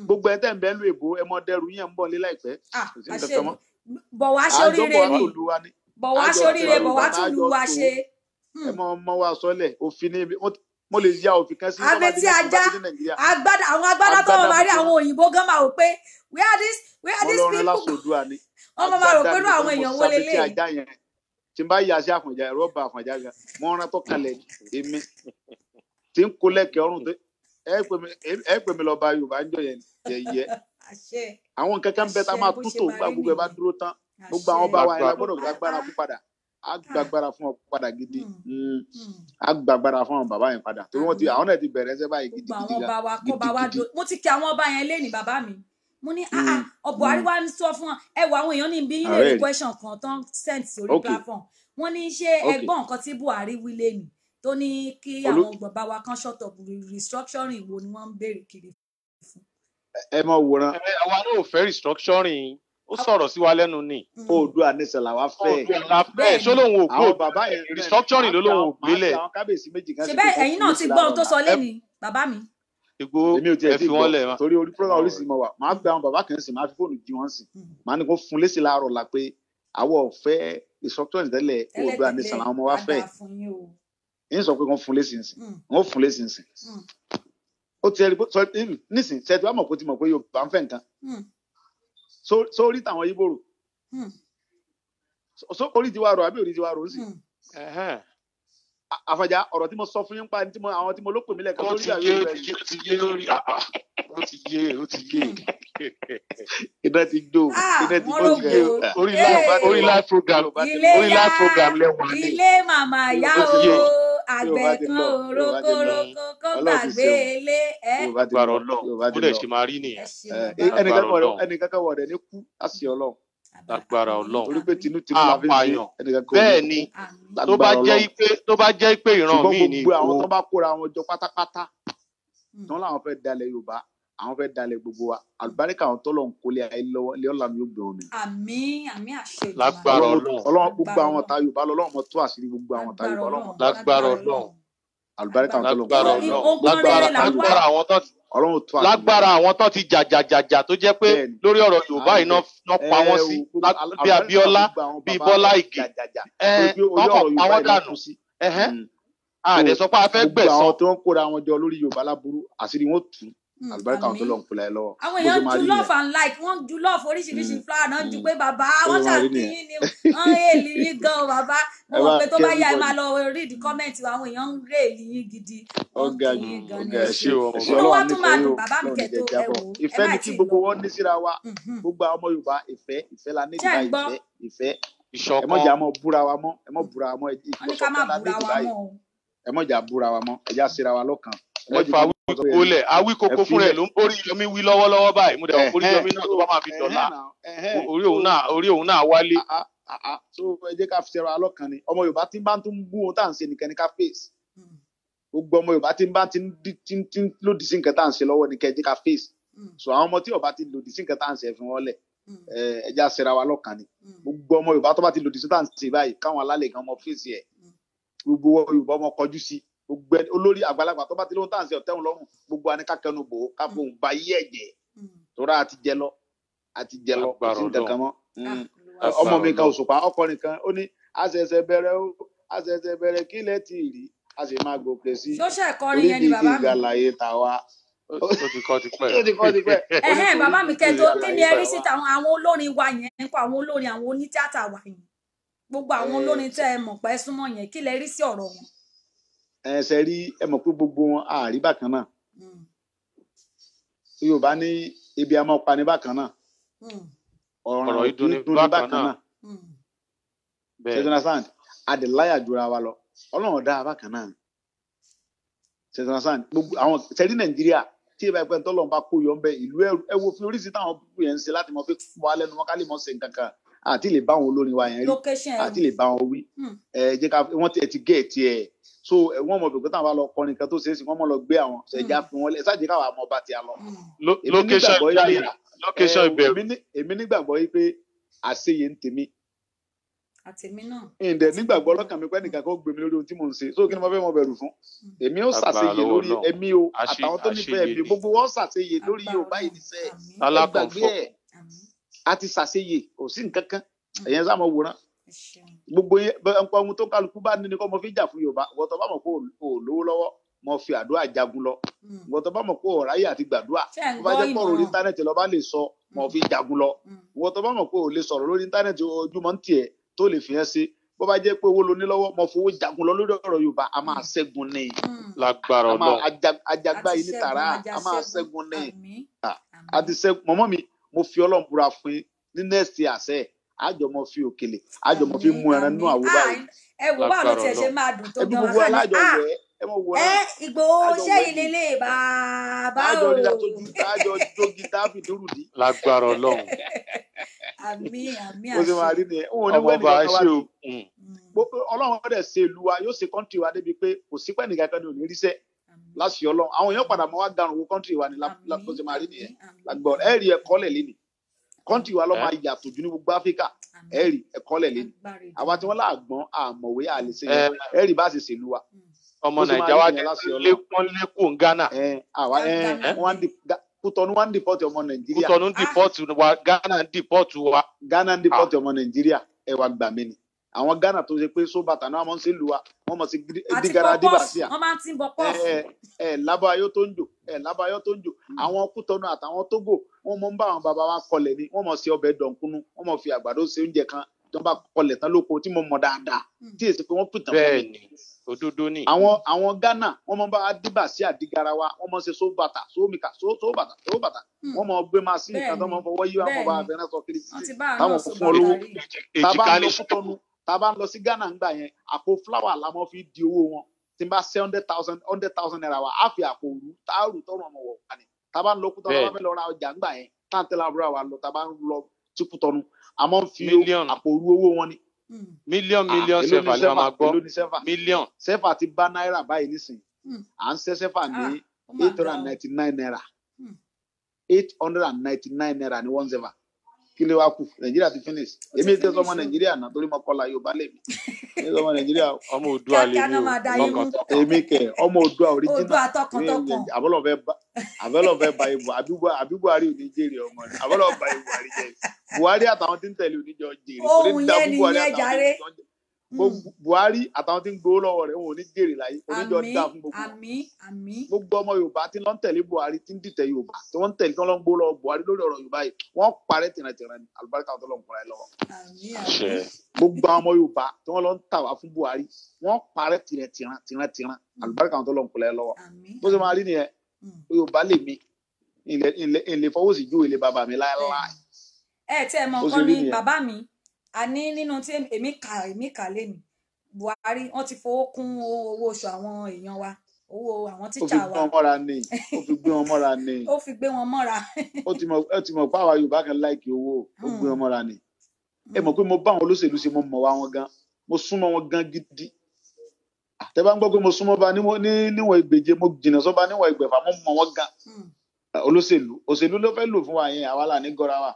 gbogbo ẹ̀ tẹ̀ ń bẹ́ lu èbó ẹ mọ dẹrù yẹn ń bọ̀ ní láìpẹ́ bọ̀ wá sóríire ni bọ̀ wá sóríire bọ̀ wá tún lu wa ṣe. ẹ mọ wa sọlẹ̀ òfin ní mo lè ya òfin kan sí abẹ tí ajá àwọn agbádá tó wọn máa rí àwọn òyìnbó gan máa wò pé where are these people wọn máa rò pé àwọn èèyàn wo lélẹ̀ tí n bá yà sí Àfọ̀njá ẹ̀rọ bá Àfọ̀njá gan mọ́ ọ́n tó kalẹ̀ èmi tí ń kó lẹ́kẹ̀ẹ́ ọ̀run tó ẹ pè mí lọ bá Yorùbá ń jọ yẹn yẹ àwọn kankan bẹ́ẹ̀ tá a máa tún tó gba gbogbo ẹ̀ bá dúró tán gbogbo àwọn bá wa ẹ̀ gbọ́dọ̀ gbàgbára fún padà á gbàgbára fún ọ padà gidi á gbàgbára fún àwọn bàbá yẹn padà torí wọ́n ti àwọn náà ti bẹ̀rẹ̀ ẹsẹ̀ báyìí gidi gidi. mo ti kí àwọn ọba yẹn lé ní bàbá mi mo ní ọ̀bọ̀ àríwá ń sọ fún ẹ wọ àwọn èèyàn ní bí yín lè rí question kan tán send sórí platform wọ́n ní ṣé ẹgbọ́n nǹkan tí Buhari wí lé ní tó ní kí àwọn bàbá wa kan short up restructuring wo ni wọ́n ń béèrè kiri fún. ẹ mọ wòran. àwa náà ò fẹ́ restructuring ó sọ̀rọ̀ sí wa lẹ́nu ni. Oòduà nìṣẹ́ làwa fẹ́. ṣó lóun ò gbó restructuring ló lóun ò gbélẹ̀. ṣe bẹ́ẹ̀ ẹ̀yin náà ti gbọ́ ohun tó sọ lẹ́ni bàbá mi. èmi ò tiẹ̀ ti gbọ́ torí orí program oríṣi mọ̀ wá màá gbé àwọn bàbá kan sí màá fi fóònù jí wọn sí màá ní kó fún lésì láàárọ̀ la pé àwọ̀ ọ̀fẹ́ restructuring tẹ́lẹ̀ Oòduà nìṣẹ́ làwọn ọmọ wa fẹ́ yín sọ pé wọ́n fún lésì nsìn wọ́n fún lésì nsìn ó ti ẹ̀rí sọ nísìn ṣe ti wá mọ̀ pé ó ti mọ̀ pé Yorùbá ń fẹ́ nǹkan sórí táwọn Ìgbò rò orí ti wá rò àbí orí ti wá rò ó sì Àfọ̀njá ọ̀rọ̀ tí mo sọ fún yín pa àwọn tí mo ló pè mí lẹ́ẹ̀kan lórí àwọn ìwé rẹ̀ ó ti yé lórí iná ti jó orí live program lẹ́wọ̀n ilé màmá yá o àgbẹ̀ kan òrókòrókò kó gbàgbé ilé ẹ. Agbára Ọlọ́run ó dẹ̀ ṣe máa rí nìyẹn. ẹnìkankan wọ̀ dẹ̀ ní kú láti Ọlọ́run. Agbára Ọlọ́run. Torí pé tinútinú la fi ń ṣe. Bẹ́ẹ̀ ni tó bá jẹ́ pé ìran mi ni. Ṣùgbọ́n gbogbo àwọn tó bá kóra wọn jọ pátápátá tán láwọn fẹ́ dalẹ̀ Yorùbá àwọn fẹ́ dalẹ̀ gbogbo wa àlùbáríkà àwọn tó lọ ń kólé ayé lọ́wọ́ lé ọ̀la mi yóò gbé wọn ni. àmín àṣẹ ìjọba. Lágbára Ọlọ́run gbogbo àwọn ta Yorùbá lọ́lọ́run mọ̀ tó àṣírí gbogbo àwọn ta Yorùbá Ọlọ́run. Lágbára Ọlọ́run. Àlùbáríkà àwọn tó lọ ń kólé ayé lágbára àwọn tó ti jàjàjàjà tó jẹ́ pé lórí ọ̀rọ̀ Yorùbá yìí náà pa wọ́n sí bí Abíọ́lá bí Bọ́lá Ìgè wọ́n pa wọ́n dànù. Àdè sọ pé a fẹ́ gbẹ̀san. Gbogbo àwọn tó ń kóra wọn jọ lórí Yorùbá láburú àṣírí wọn tù àlùbáríkà àwọn tó lọ ń kólé ayé lọ́wọ́. Àwọn èèyàn ju love and like wọ́n ju love oríṣiríṣi flower náà ju pé bàbá wọ́n ṣàkíyín ni wọ́n èèlì yín gan bàbá mo mọ̀ pé tó bá yá ẹ máa lọ read comment àwọn èèyàn ń rè èèlì yín gidi. Ọ̀gá ṣé wọ́n tún máa dùn bàbá mi kẹ̀tó ẹ wò. Ìfẹ́ ni kí gbogbo wọn ní síra wa gbogbo àwọn ọmọ Yorùbá ìfẹ́ la ní ìfẹ́ ẹ mọ̀jà mọ̀ búra wa mọ́ ẹ mọ̀ búra wa mọ́ ẹ mọ̀jà búra wa mọ́ ẹ já síra wa lọ́kàn. Ẹ fa Awíkókó lẹ̀ Awíkókó fún rẹ̀ ló ń borí Yomi wí lọ́wọ́lọ́wọ́ báyìí mo dẹ̀ wọ́n borí Yomi náà tó bá máa fi dọ̀la orí òun náà wálé. So ẹ jẹ́ ká fi ṣẹra wa lọ́kàn ni ọmọ Yorùbá tí ń bá tún bú ohun tá à ń ṣe nìkan ní ká face gbogbo ọmọ Yorùbá tí ń bá ti ń lòdì sí nǹkan tá à ń ṣe lọ́wọ́ ní kẹ́ jẹ́ ká face so àwọn ọmọ tí Yorùbá ti lòdì sí nǹkan tá à ń ṣe fi wọ́n lẹ̀ ẹ jẹ́ àṣẹra wa lọ́kàn ni gbogbo ọmọ Yorùbá tó bá ti lòdì sí tá à ń ṣe báyìí káwọn alálẹ̀ kan ọmọ face ẹ̀ gbogbo Yorùbá ọmọ kọjú sí gbogbo olórí àgbàlagbà tó bá ti lóhun tá à ń ṣe ọ̀tẹ́hùn lọ́rùn gbogbo wa ní kákẹ́nu bò ó ká fohùn ba yí ẹ̀jẹ̀ tóra àti jẹ lọ sí nǹkan kan mọ́ ọmọ mi kan Òṣùpá ọkùnrin kan ó ní àṣẹ̀ṣẹ̀ bẹ̀rẹ̀ kí lẹ ti rí a sì máa gòkè sí orídìí ìgbàláyé tàwa. Ó ti kọ́ ti pẹ́. Bàbá mi kẹjọ kí ni ẹ rí sí àwọn olórin wa yẹn nípa àwọn olórin àwọn onítíátà wa yẹn gbogbo àwọn olórin tẹ́ ẹ mọ̀ pé súnmọ́ yẹn kí lẹ rí sí ọ̀rọ̀ wọn. Ṣe rí ẹ mọ̀ pé gbogbo wọn àárí bákan náà Yorùbá ní ebi a máa pa ní bákan náà ọ̀rọ̀ ìdùn ní bákan náà ṣètìlásán adìláyà jura wa lọ Ọlọ́run dá bákan náà ṣètìlásán gbogbo àwọn ṣẹ́rí Nàìjíríà tí ìbá ẹ̀pẹ́ tọ́lọ́run bá kó yọ ń bẹ ìlú ẹ wo fi oríṣi táwọn púpù yẹn ń ṣe láti mọ pé wà lẹ́nu wọn ká lè mọ ṣe nǹkan kan àti lè bá àwọn olórin wa yẹn rí àti lè bá wọn wí jẹ́ ká wọ́n ti gé ẹ̀ tiẹ̀ so wọ́n mọ̀ pé táwọn bá lọ kọrin kan tó ṣe é sí wọ́n mọ̀ lọ gbé àwọn ṣẹ̀já fi wọ́n lẹ̀ ṣáàjì káwọn àmọ́ bá ti a lọ. location ìbẹ̀rù. èmi nígbàgbọ́ yìí pé àṣeyẹ ń tèmi. àtèmi náà. ǹdẹ̀ nígbàgbọ́ lọ́kàn mi pé nìkan kó gbé mi lórí ohun tí mò ń ṣe so kí ni mo fẹ́ mọ bẹ̀rù fún. èmi ó ṣàṣeyẹ lórí ẹ̀mí o àtàwọn tó nífẹ̀ẹ́ mi gbogbo wọn ṣàṣeyẹ lórí Yorùbá yìí níṣẹ́ ẹgbàgbé ẹ̀ a ti ṣàṣeyẹ kò sí nǹkan kan ẹ̀yẹn sá mọ wòran gbogbo nǹkan ohun tó kálukú bá ní ni kó mo fi jà fún Yorùbá ìwọ tó bá mọ̀ pé ò lówó lọ́wọ́ mo fi àdúrà jagun lọ ìwọ tó bá mọ̀ pé ọ̀ráyè àti gbàdúrà tó bá jẹ́ pọ̀ lórí íńtánẹ́ẹ̀tì lọ bá lè sọ mo fi jagun lọ ìwọ tó bá mọ̀ pé ò lè sọ̀rọ̀ lórí íńtánẹ́ẹ̀tì ojúmọ́ ń tiẹ̀ tó lè fi hàn sí bó bá jẹ́ pé owó lo ní lọ́wọ́ mo fowó jagun lọ lórí ọ̀rọ̀ Yorùbá a máa ṣẹ́gun ní lágbára Ọlọ́run ajagbá yìí ní tààrà a máa ṣẹ́gun ní àti ṣẹ́gun mọ́mọ́ mi mo fi Ọlọ́run búra fún ní next year àṣẹ àjọmọ fi òkèlè àjọmọ fi mú ẹran nínú àwo báyìí. ẹ wò báwo ló tiẹ̀ ṣe máa dùn tó gan wá sálẹ̀ Ìgbòho ṣé ìlélẹ bàbá o. àjọ jogi dábì dúrùdí. lágbára Ọlọ́run. àmín ó sì máa rí ni ẹ òun ní wẹ́ẹ̀nì kankan wá ní Ọlọ́run ọ̀dẹ̀ ṣe ìlú wa yóò ṣe kọ́ńtì wa débi pé kò sí pẹ́ẹ́nì kankan ní òní ríṣẹ́ láṣì Ọlọ́run àwọn èèyàn padà mọ́ wá garun owó kọ́ńtì wa ní ó sì máa rí nìyẹn lágbọ́n ẹ̀rí ẹ̀kọ́ lẹ̀ lẹ́nìí kọ́ńtì wa lọ́ máa yàtọ̀ jù ní gbogbo Áfíríkà ẹ̀rí ẹ̀kọ́ lẹ̀ lẹ́nu àwa tí wọ́n láàgbọ́n àmọ̀wé àlèṣe ẹ̀rí bá ṣe ṣèlú wa. ọmọ Nàìjíríà wa wọ́n lékún Ghana. Kútọ́nù wá ń dìpọ́tì ọmọ Nàìjíríà. Kútọ́nù ń dìpọ́tì wa Ghana ń dìpọ́tì wa. Ghana ń dìpọ́tì ọmọ Nàìjíríà ẹ wá gbà mí ni. Àwọn Ghana tó ṣe pé sóbàtà náà wọ́n ń ṣe lù wa wọ́n mọ̀ sí dígara dìbàṣíà. wọ́n máa ń tí ń bọ pọ́ọ̀fù. Lábáyọ́ tó ń jò àwọn Kútọ́nù àtàwọn Tógò wọ́n mọ̀ ń bá àwọn bàbá wa kọlẹ̀ ni wọ́n mọ̀ sí ọbẹ̀ dọ̀nkúnú wọ́n mọ̀ fi àgbàdo ṣe oúnjẹ kan tó ń bá kọlẹ̀ tán lóko tí mo mọ̀ dáadáa tí èsì pé wọ́n pìtàn fún mi. Òdodo ni. Àwọn Ghana wọ́n mọ̀ bá wa dìbàṣíà dígara wa wọ́n mọ̀ ṣe sóbàtà sómìkà sóbàtà wọ́n mọ̀ gbé máa sí nǹkan tó mọ̀ fọwọ́ yí wọn mọ̀ bá abẹ́rẹ́ sọ kiri sí táwọn fún olówó tá bá ń lọ sí Ghana ńgbà yẹn àpò fúláwà la mọ̀ fi di owó wọn tí n bá ṣe 100,000 naira wa á fi àpò òru táàrù tọrùn ọmọ wọ̀ wá ni tá a bá ń lọ Kútọ́nù tá a bá fẹ́ lọ ra ọjà ńgbà yẹn tá à ń tẹ́lẹ̀ àbúrò wa lọ tá a bá ń lọ sí Kútọ́nù àmọ́ ń fi àpò òru owó wọn ni. mílíọ̀n sẹ́fà lè máa gbọ́ mílíọ̀n. sẹ́fà ti bá náírà báyìí nísìnyí à ń ṣe sẹ́fà ní 899 naira 899 naira ní 1 sẹ́fà kí ló wá kù Nàìjíríà ti finish èmi ti sọmọ Nàìjíríà náà torí mo kọ́la Yorùbá lèmi ní sọmọ Nàìjíríà ọmọ Oòduà lèmi o èmi kẹ ọmọ Oòduà original àbẹ́lọ̀ fẹ́ ba ibò àbí Buhari ò ní jèrè ọmọ ni àbẹ́lọ̀ ba ibò Buhari jẹ Buhari àtàwọn tí ń tẹ̀lé oníjọ jèrè ohun yẹn ni yẹn jàre Buhari àtàwọn tí ń gbowó lọ́wọ́ rẹ̀ wọn ò ní jèrè láyé oníjọ dá fún gbogbo gbogbo ọmọ Yorùbá tí lọ́n tẹ̀lé Buhari tí ń dìtẹ̀ Yorùbá tí wọ́n ń tẹ̀lé tí wọ́n lọ́n gbowó lọ́wọ́ Buhari lórí ọ̀rọ̀ Yorùbá yìí wọ́n parẹ́ tìrẹ̀tìrẹ̀ ni àlùbáríkà tó lọ́n kúnra ẹ lọ́wọ́ gbogbo ọmọ Yorùbá tí wọ́n lọ́n tà wá fún Buhari wọ́n parẹ́ tìrẹ̀tìrẹ̀ àlùbáríkà tó lọ́n kúnra ẹ lọ́wọ́ bó ṣe máa rí nìyẹn Yorùbá lè mi ilé fọwọ́sì ju ilé bàbá mi láéláé. ẹ tí ẹ mọ nǹkan ní bàbá mi àní nínú tí èmi kà lẹ́nu Buhari wọ́n ti fowó kún owó oṣù àwọn èèyàn wa owó àwọn tíṣà wa. ó fi gbé wọn mọ́ra ni. ó fi gbé wọn mọ́ra. ó ti mọ̀ pé àwa Yorùbá kan láìkí owó ó gbé wọn mọ́ra ni. ẹ mọ̀ pé mo bá àwọn olóṣèlú ṣe mo mọ̀ wá wọn gan mo súnmọ́ wọn gan gidi. tẹ́ bá ń gbọ́ pé mo súnmọ́ bá níwọ̀n ìgbèje mo jìnnà sọ́ba níwọ̀n ìgbẹ̀fà mo mọ̀ wọn gan. òṣèlú ló fẹ́ lò fún wa yẹn àwa là ní gọ́ra wa.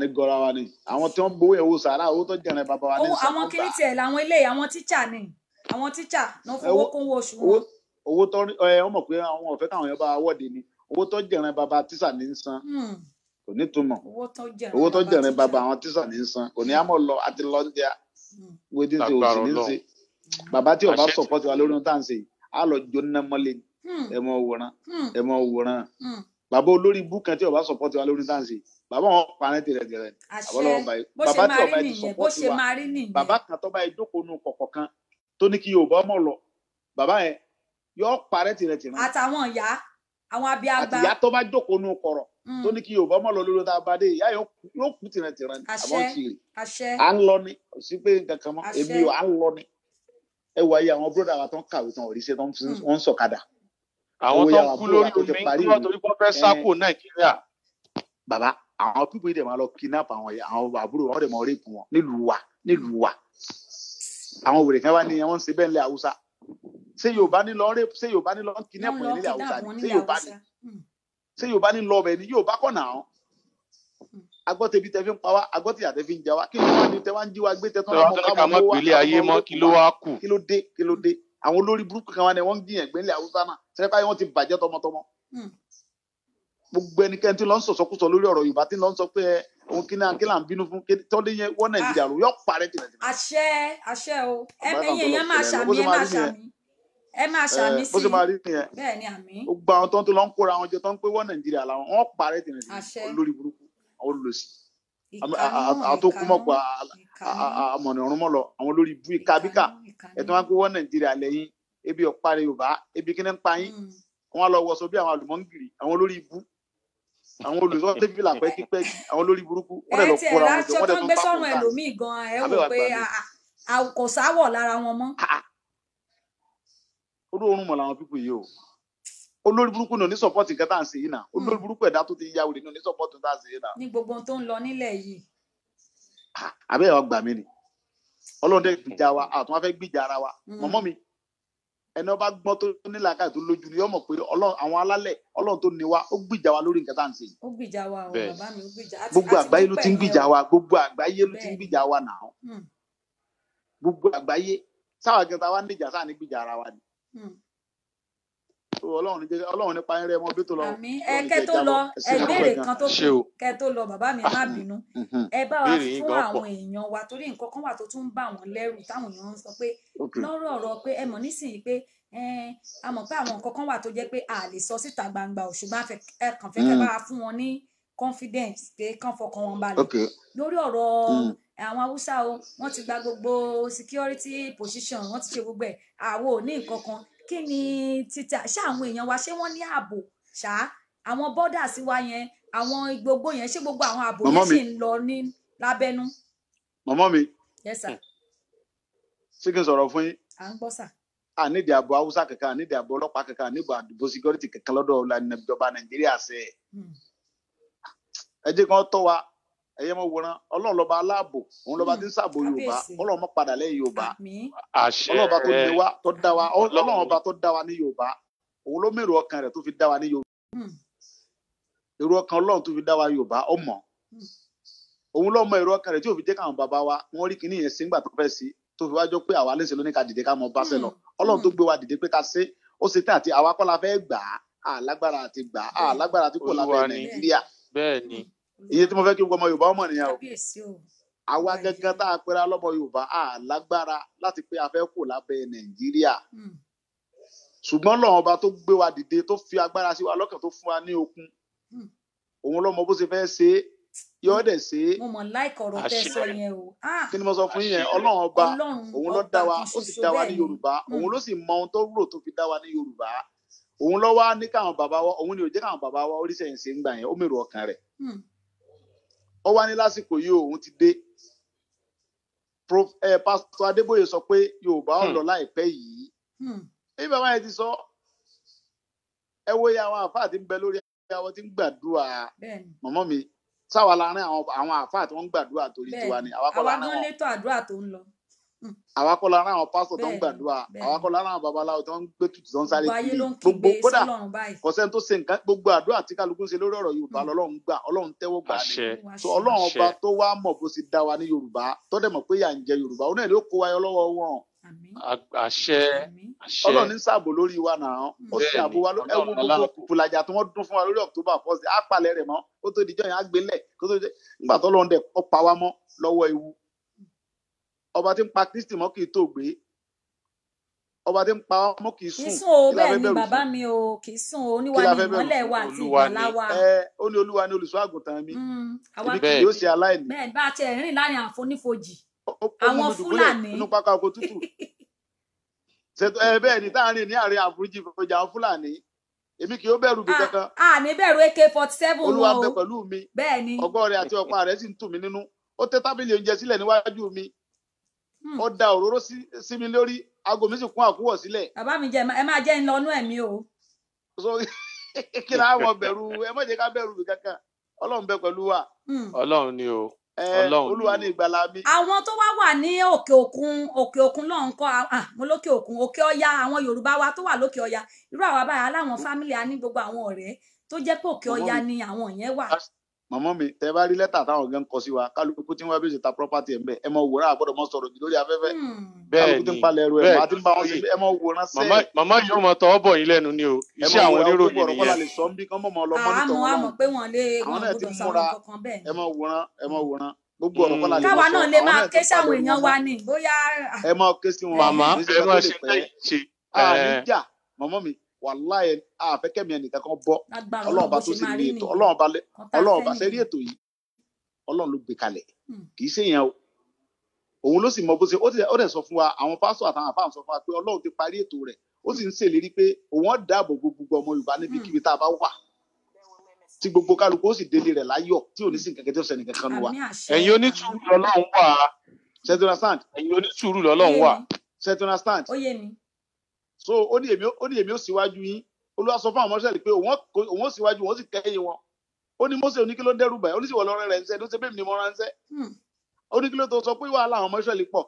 ní gọ́ra wa ni àwọn tí wọ́n gbowó ẹ̀wọ̀ sàrà owó tó jẹ̀rẹ̀ bàbá wa ní sọ́kọ́ gbà. àwọn kìíní tiẹ̀ làwọn eléyìí àwọn tíṣà ni àwọn tíṣà náà fowó kún owó oṣù wọn. owó tó wọ́n mọ̀ pé àwọn ọ̀fẹ́ káwọn yẹn bá wọ́ọ̀dì ni owó tó jẹ̀rẹ̀ bàbá tíṣà ní ń san kò ní túmọ̀ owó tó jẹ̀rẹ̀ bàbá àwọn tíṣà ní ń san kò ní àmọ́ lọ àti lọ́ndíà wédí tí o sì ní ṣe bàbá tí ọba sọ̀pọ̀tì wa lórí ohun tá à ń ṣe á lọ jóná mọ́lẹ̀ ẹ mọ òwòrán bàbá olórí ibú kan tí ọba sọ̀pọ̀tì wa lórí ohun tá à ń ṣe bàbá wọn parẹ́ tìrẹ̀tìrẹ̀ bàbá tí ọba ti sọ̀pọ̀tì wa bàbá kan tó bá ìjókòó nu kọ̀kọ̀ kan tó ní kí Yorùbá ọmọ lọ bàbá yẹn yóò parẹ́ tìrẹ̀tìrẹ̀. àtàwọn ìyá àwọn abíagbá àti ìyá tó bá jókòó nu kọ̀rọ̀ tó ní kí Yorùbá ọmọ lọ lórí ọ̀tá abadé ìyá yóò kú tìrẹ̀tìrẹ̀ ní àbọ̀ kiri à ń lọ ní sí pé nǹkan kan mọ́ èmi à ń lọ ní ẹ wọ ayé àwọn bróda wa tó ń kàwé tán òrìṣẹ́ tó ń sọ̀kadà. àwọn tó ń kú lórí omi ń kúrò torí wọ́n fẹ́ sá kúrò Nàìjíríà. bàbá àwọn pípọ̀ yìí dẹ̀ máa lọ kidnap àwọn àbúrò wọn dẹ̀ máa rape wọn nílùú wa àwọn wèrè kan wá ní wọ́n ń ṣe bẹ́ẹ̀ nílẹ̀ Haúsá ṣé Yorùbá ní lọ rape ṣé Yorùbá ní lọ kidnap wọn nílẹ̀ Haúsá ni ṣé Yorùbá ní lọ ọbẹ̀ ni Yorùbá kọ̀ náà agbọ́tẹ̀bí tẹ fi ń pa wá agbọ́tẹ̀yà tẹ fi ń jà wá kí ló wá ní tẹ wá ń jí wa gbé tẹ tán ká mọ́ ìpínlẹ̀ ayé mọ́ kí ló wá kù. kí ló dé àwọn olórí burúkú kan wá ní wọ́n ń gbìyànjú nílẹ̀ Haúsá náà sẹ́pá wọ́n ti bàjẹ́ tọmọtọmọ gbogbo ẹnikẹ́ni tí lọ ń sọ̀sọ́kùsọ lórí ọ̀rọ̀ Yorùbá tí lọ ń sọ pé òun kí náà kí là ń bínú fún tọ́lé yẹn wọ́n Nàìjíríà ló yọ parẹ́ tìrẹ̀ tìrẹ̀. àṣẹ o ẹ̀yin yẹn máa ṣàmì ẹ máa ṣàmì sí bó ṣe máa rí nìyẹn bẹ́ẹ̀ ni àmì. gbogbo àwọn tó ń tó lọ ń kóra àwọn jẹ tó ń pé wọ́n Nàìjíríà làwọn wọ́n parẹ́ tìrẹ̀ tìrẹ̀ olórí burúkú àwọn olùlọsí àtòkùmọ̀pọ̀ àmọ̀nà ọ̀run mọ́ lọ àwọn olórí ibú ìkàbíkà ẹ̀tọ́ wọn pé wọ́n Nàìjíríà lẹ́yìn ebi ọ̀parẹ́ Yorùbá ebi kí ní ń pa yín wọn lọ wọṣọ bí àwọn àlùmọ́ngìrì àwọn olórí ibú àwọn olùsọ tẹbí là pẹ́kípẹ́kí àwọn olórí burúkú wọn dẹ̀ lọ kóra wọn jọ wọn dẹ̀ tún bá wọn ká ẹlòmíì gan ẹ wò pé kò sáwọ̀ lára wọn mọ́. olú oorun mọ̀ làwọn pípọ̀ yìí o olórí burúkú ní onísọpọ́tì nǹkan tá à ń ṣe yìí náà olórí burúkú ẹ̀dá tó ti yá wòlé ní onísọpọ́tì tá à ń ṣe yìí náà. ní gbogbo tó ń lọ nílẹ̀ yìí. àbẹ́ ẹ̀ gbà mí ni Ọlọ́run dẹ̀ gbìjà wa àtún wá fẹ́ gbìjà ara wa mọ̀mọ́ mi ẹni ọba gbọ́n tó nílà káyọ̀ tó lójú ni yọmọ pé àwọn alálẹ̀ Ọlọ́run tó ní wa ó gbìjà wa lórí nǹkan tá à ń ṣe. ó gbìjà wa o bàbá mi ó gbìjà. gbogbo àgbáyé ló ti ń gbìjà wa gbogbo àgbáyé ló ti ń gbìjà wa náà gbogbo àgbáyé sáwà kẹta wa níjà sáà ní gbìjà ara wa ni. Ọlọ́run nípa ẹrẹ ọmọ bí tó lọ. àmì kẹ tó lọ ẹgbẹ́rẹ́ kan tó kù kẹ tó lọ bàbá mi má bínú ẹ bá wa fún àwọn èèyàn wa torí nǹkan kan wà tó tún ń bà wọ́n lẹ́rù táwọn èèyàn ń sọ pé lọ́rọ̀ ọ̀rọ̀ pé ẹ mọ̀ nísìnyí pé a mọ̀ pé àwọn nǹkan kan wà tó jẹ́ pé a lè sọ síta gbangba ò ṣùgbọ́n ẹ kàn fẹ́ kẹ́ bá wa fún wọn ní confidence pé kàn fọkàn wọn balẹ̀ lórí ọ̀rọ̀ àwọn Haúsá o wọ́n ti gba gbogbo security position wọ́n ti ṣe gbogbo ẹ̀ àwọn ò ní nǹkan kan kí ni títà ṣá àwọn èèyàn wa ṣé wọ́n ní ààbò ṣá àwọn bọ́dà sí wa yẹn àwọn gbogbo yẹn ṣé gbogbo àwọn ààbò yẹn sì ń lọ ní lábẹ́nú. mọ̀mọ́ mi yes sir. ṣé kí n sọ̀rọ̀ fún yín. à ń gbọ́ sà. ànídìí àbọ̀ haúsá kankan ànídìí àbọ̀ ọlọ́pàá kankan ànídìí àdìbò security kankan lọ́dọ̀ ìjọba nàìjíríà ṣe ẹ jẹ́ kí wọ́n tọ́ wa ẹ̀yẹ́ mọ̀ wòran ọlọ́run lọ́ba aláàbò òun lọ́ba tí ń ṣàbò yorùbá ọlọ́run mọ̀ padà lẹ́yìn yorùbá ọlọ́run ọba tó dé wa tó dá wa ọlọ́run ọba tó dá wa ní yorùbá òun ló mèrò ọkàn rẹ̀ tó fi dá wa ní yorùbá èrò ọkàn ọlọ́run tó fi dá wa yorùbá ọmọ òun ló mọ èrò ọkàn rẹ̀ tí ò fi jẹ́ káwọn bàbá wa wọ́n rí kíní yẹn sí nígbà tó fẹ́ sí tó fi wájọ pé àwa léṣe lóní ká dìde ká mọ bá ṣe lọ ọlọ́run tó gbé wa dìde pé ká ṣe ó ṣe tán àti àwa kọ́ la fẹ́ gbà á lágbára àti gbà á lágbára àti kò lábẹ́ nàìjíríà bẹ́ẹ̀ni iye tí mo fẹ́ kí ọmọ yorùbá ọmọ nìyẹn o àwa gẹ́gẹ́ tá a pera lọ́mọ yorùbá á lágbára láti pé a fẹ́ kò lábẹ́ nàìjíríà ṣùgbọ́n lọ́wọ́n ọba tó gbé wa dìde tó fi agbára sí wa lọ́kàn tó fún wa ní okun òun lọ́mọ bó ṣe fẹ́ ṣe é yóò dẹ̀ ṣe é. mo mọ̀ láìkọ̀ ọ̀rọ̀ tẹ́ sọ yẹn o. kí ni mo sọ fún yẹn ọlọ́run ọba òun ló dá wa ó sì dá wa ní yorùbá òun ló sì mọ ohun tó rò tó fi dá wa ní yorùbá òun ló wá ní káwọn bàbá wa òun ni ò jẹ́ káwọn bàbá wa oríṣẹ́ yẹn ṣe ń gbà yẹn ó mèrò ọkàn rẹ̀. ó wá ní lásìkò yìí òun ti dé pásítọ̀ adébóyè sọ pé yorùbá ó lọ láìpẹ́ yìí èyí bàbá yẹn ti sọ ẹ wo iye àwọn àfáà tí ń bẹ lórí àwọn tí ń gbàdúrà mọ̀mọ́ mi sáwà láàrin àwọn àfáà tí wọ́n ń gbàdúrà torí tiwa ni àwa kọ́ láàrin àwọn létò àdúrà tó ń lọ. àwa kọ́ láàrin àwọn pásítọ̀ tó ń gbàdúrà àwa kọ́ láàrin àwọn babaláwo tó ń gbé tutù tó ń sáré kiri gbogbo kódà kọ̀sẹ́ tó ṣe nǹkan gbogbo àdúrà tí kálukú ń ṣe lórí ọ̀rọ̀ yorùbá lọ́lọ́run gbà ọlọ́run tẹ́wọ́ gbà ní so ọlọ́run ọba tó wá mọ̀ bó ṣe dá wa ní yorùbá tó dẹ̀ mọ̀ pé yà ń jẹ yorùbá ó náà ló kó wáyọ lọ́wọ́ wọn. àṣẹ ọlọ́run ní ṣààbò lórí wa náà ó sì àbò wa lórí ẹwọ gbogbo kùkùlàjà tí wọ́n dún fún wa lórí October 1st á palẹ̀ rẹ̀ mọ́ ó tó dijọ́ yẹn á gbélẹ̀ kó tó dé nígbà tó lọ́n dẹ̀ kọ́ pa wá mọ́ lọ́wọ́ ewu ọba tí ń pa Kristi mọ́ kì í tó gbé ọba tí ń pa wá mọ́ kì í sùn. kì í sùn o bẹ́ẹ̀ ni bàbá mi o kì í sùn o oníwà ni ìmọ́lẹ̀ wa àti ìgbàlà wa. ó ní olúwa ní olùṣọ́ àgùntàn mi ibi kì yóò ṣe aláìní. bẹ́ẹ̀ bá a ti rìn láàrin àfonífojì àwọn fúlàní inú pápá oko tútù bẹ́ẹ̀ ni táàrin ní àárín àforíjì ìfọjà àwọn fúlàní èmi kì í bẹ̀rù bí kankan. a ní bẹ̀rù AK-47 wọn o olúwa bẹ pẹ̀lú mi bẹ́ẹ̀ ni ọgbọ́n rẹ̀ àti ọ̀pá rẹ̀ sì ń tù mí nínú ó tẹ́ tábìlì oúnjẹ sílẹ̀ níwájú mi ó da òróró sí mi lórí aago mi sì kún àkúwọ̀ sílẹ̀. bàbá mi jẹ ẹ máa jẹ́ ń lọ inú ẹ̀mí o. kí ni àwọn bẹ̀rù ẹ má jẹ́ ká bẹ̀rù bí kankan ọlọ́run bẹ pẹ̀lú wa. ọlọ́run ni o. olúwa ní ìgbàlà mi. àwọn tó wá wà ní òkè òkun lọ́hùn kọ́ mo lókè òkun òkè ọya àwọn yorùbá wa tó wà lókè ọya irú àwa báyìí aláwọn fámìlì a ní gbogbo àwọn ọ̀rẹ́ tó jẹ́ pé òkè ọya ni àwọn yẹn wà. màmá mi tẹ bá rí lẹ́tà táwọn gan kọ sí wa kálukú tí wọ́n bí ṣe ta property ẹ̀ ń bẹ̀ ẹ mọ wòran àgbọ̀dọ̀ mọ sọ̀rọ̀ jù lórí afẹ́fẹ́ kálukú tí ń palẹ̀ ẹrù ẹ̀ máa ti ń bá wọn ṣe ẹ mọ wòran sẹ́ẹ̀. màmá yìí ó mọ tọwọ́ bọ̀ yín lẹ́nu ni o iṣẹ́ àwọn oníròyìn nìyẹn. àmọ́ pé wọ́n lé wọn gbọdọ̀ sọ̀rọ̀ kankan bẹ́ẹ̀. ẹ mọ wòran gbogbo ọ̀rọ̀ kọ́lá lè káwa náà lè máa ké sáwọn èèyàn wa ní bóyá. ẹ máa ké sí wọn. màmá ẹ máa ṣe ṣe. àníjà màmá mi wàláyé àfẹ́kẹ́mi ẹnìkan kan bọ́ ọlọ́run bá tó sì ní ètò ọlọ́run bá sẹ́rí ètò yìí ọlọ́run ló gbé kalẹ̀ kì í ṣe yẹn o òun ló sì mọ bó ṣe ó dẹ̀ sọ fún wa àwọn pásítọ̀ àtàwọn àfáà sọ fún wa pé ọlọ́run ti parí ètò rẹ̀ ó sì ń ṣèlérí pé òun ó dáàbò gbogbo ọmọ yorùbá níbikíbi tá a bá wà tí gbogbo kálukú ó sì délé rẹ̀ láyọ̀ tí ò ní sí nǹkan tó ṣẹlẹ̀ kankan wa. ẹ̀yin onítùúrù lọ́lọ́run wà. ṣètò understand. ẹ̀yin onítùúrù lọ́lọ́run wà. ṣètò understand. ó yé mi. so ó ní èmi ó síwájú yín olúwa sọ fún àwọn ọmọọṣẹ́ pé òun ó síwájú wọn ó sì kẹ́yìn wọn ó ní Mósè oníkí ló dẹ́rù báyìí ó ní sì wọ lọ́rẹ́ rẹ̀ ń sẹ́ ló ṣe bẹ́ẹ̀ ni mo ránṣẹ́ ó ní kí ló tó sọ pé wàhálà àwọn ọmọọṣẹ́ lè pọ̀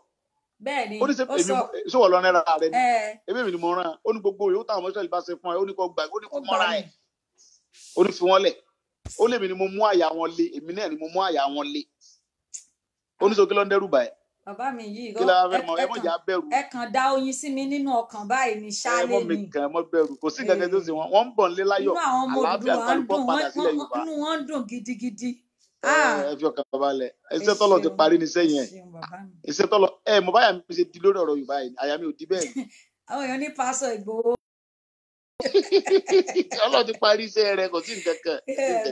bẹ́ẹ̀ni ó ní ṣé wọ lọ́rẹ́ rẹ̀ ni ebí mi ni mo rán ó ní gbogbo yòó táwọn ọmọọṣẹ́ bá ṣe fún ẹ ó ní kó gbà ó ní kó mọ́ra ẹ̀ ó ní fi wọ́n lẹ̀ ó lèmi ni mo mú àyà wọn lé èmi náà ni mo mú àyà wọn lé ó ní sọ kí ló ń dẹ́rù báyìí. bàbá mi yìí ẹ kàn dá oyin sí mi nínú ọkàn báyìí ní ṣáálé mi. ẹ mọ mi kàn mọ bẹ̀rù kò sí nǹkan tó ṣe wọn ń bọ̀ nílé láyọ̀ àlàáfíà kálukọ padà sílẹ̀ Yorùbá inú wọn ń dùn gidigidi. ẹ fi ọkàn balẹ̀ iṣẹ́ tọ́lọ̀ ti parí ní sẹ́yìn ẹ̀ iṣẹ́ tọ́lọ̀ mo báyà mi ṣe di lórí ọ̀rọ̀ Yorùbá yìí àyà mi ò di bẹ́ẹ̀ ni. àwọn èèyàn ní pásọ Ìgbòho. Ọlọ́run ti parí iṣẹ́ rẹ̀ kò sí nǹkan kan.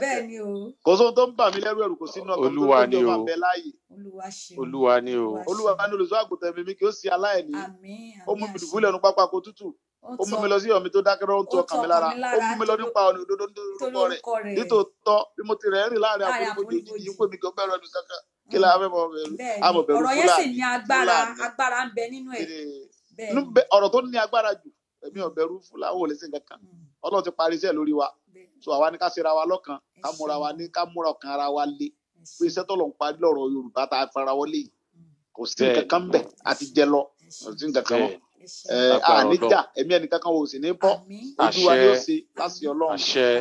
bẹ́ẹ̀ ni o. kò sóhun tó ń bà mí lẹ́rù ẹ̀rù kò sí náà kan tó ń jọba bẹ láàyè. Olúwa ni o. Olúwa ní olùṣọ́ àgùntàn mi kí ó sì aláìní. ó mú mi dùbúlẹ̀ ẹnu pápá kó tútù. ó mú mi lọ sí ọ̀mí tó dákẹ́rọ́ ó ń tu ọkàn mi lára. ó mú mi lọ nípa ọ̀nà òdodo lórúkọ rẹ̀. nítòótọ́ bí mo ti rẹ̀ rìn láàrin àforífojì òjijì yìí pé mi kò bẹ̀rù ẹnu kankan kí la fẹ́ mọ bẹ̀rù. ọ̀rọ̀ yẹn sì ní agbára ń bẹ nínú ẹ̀. ọ̀rọ̀ tó ní agbára jù èmi ò bẹ̀rù Fúlàní ò lè ṣe nǹkan kan Ọlọ́run ti parí iṣẹ́ lórí wa so àwa ní ká ṣera wa lọ́kàn ká múra ọkàn ara wa lé pé iṣẹ́ tó lọ ń parí lọ́rọ̀ Yorùbá tá a fara wọlé yìí kò sí nǹkan kan bẹ̀ àti jẹ lọ kò sí nǹkan kan wọn àníjà ẹ̀mí ẹnì kankan wò sí ní bọ́ ojú wa yóò ṣe láti Ọlọ́run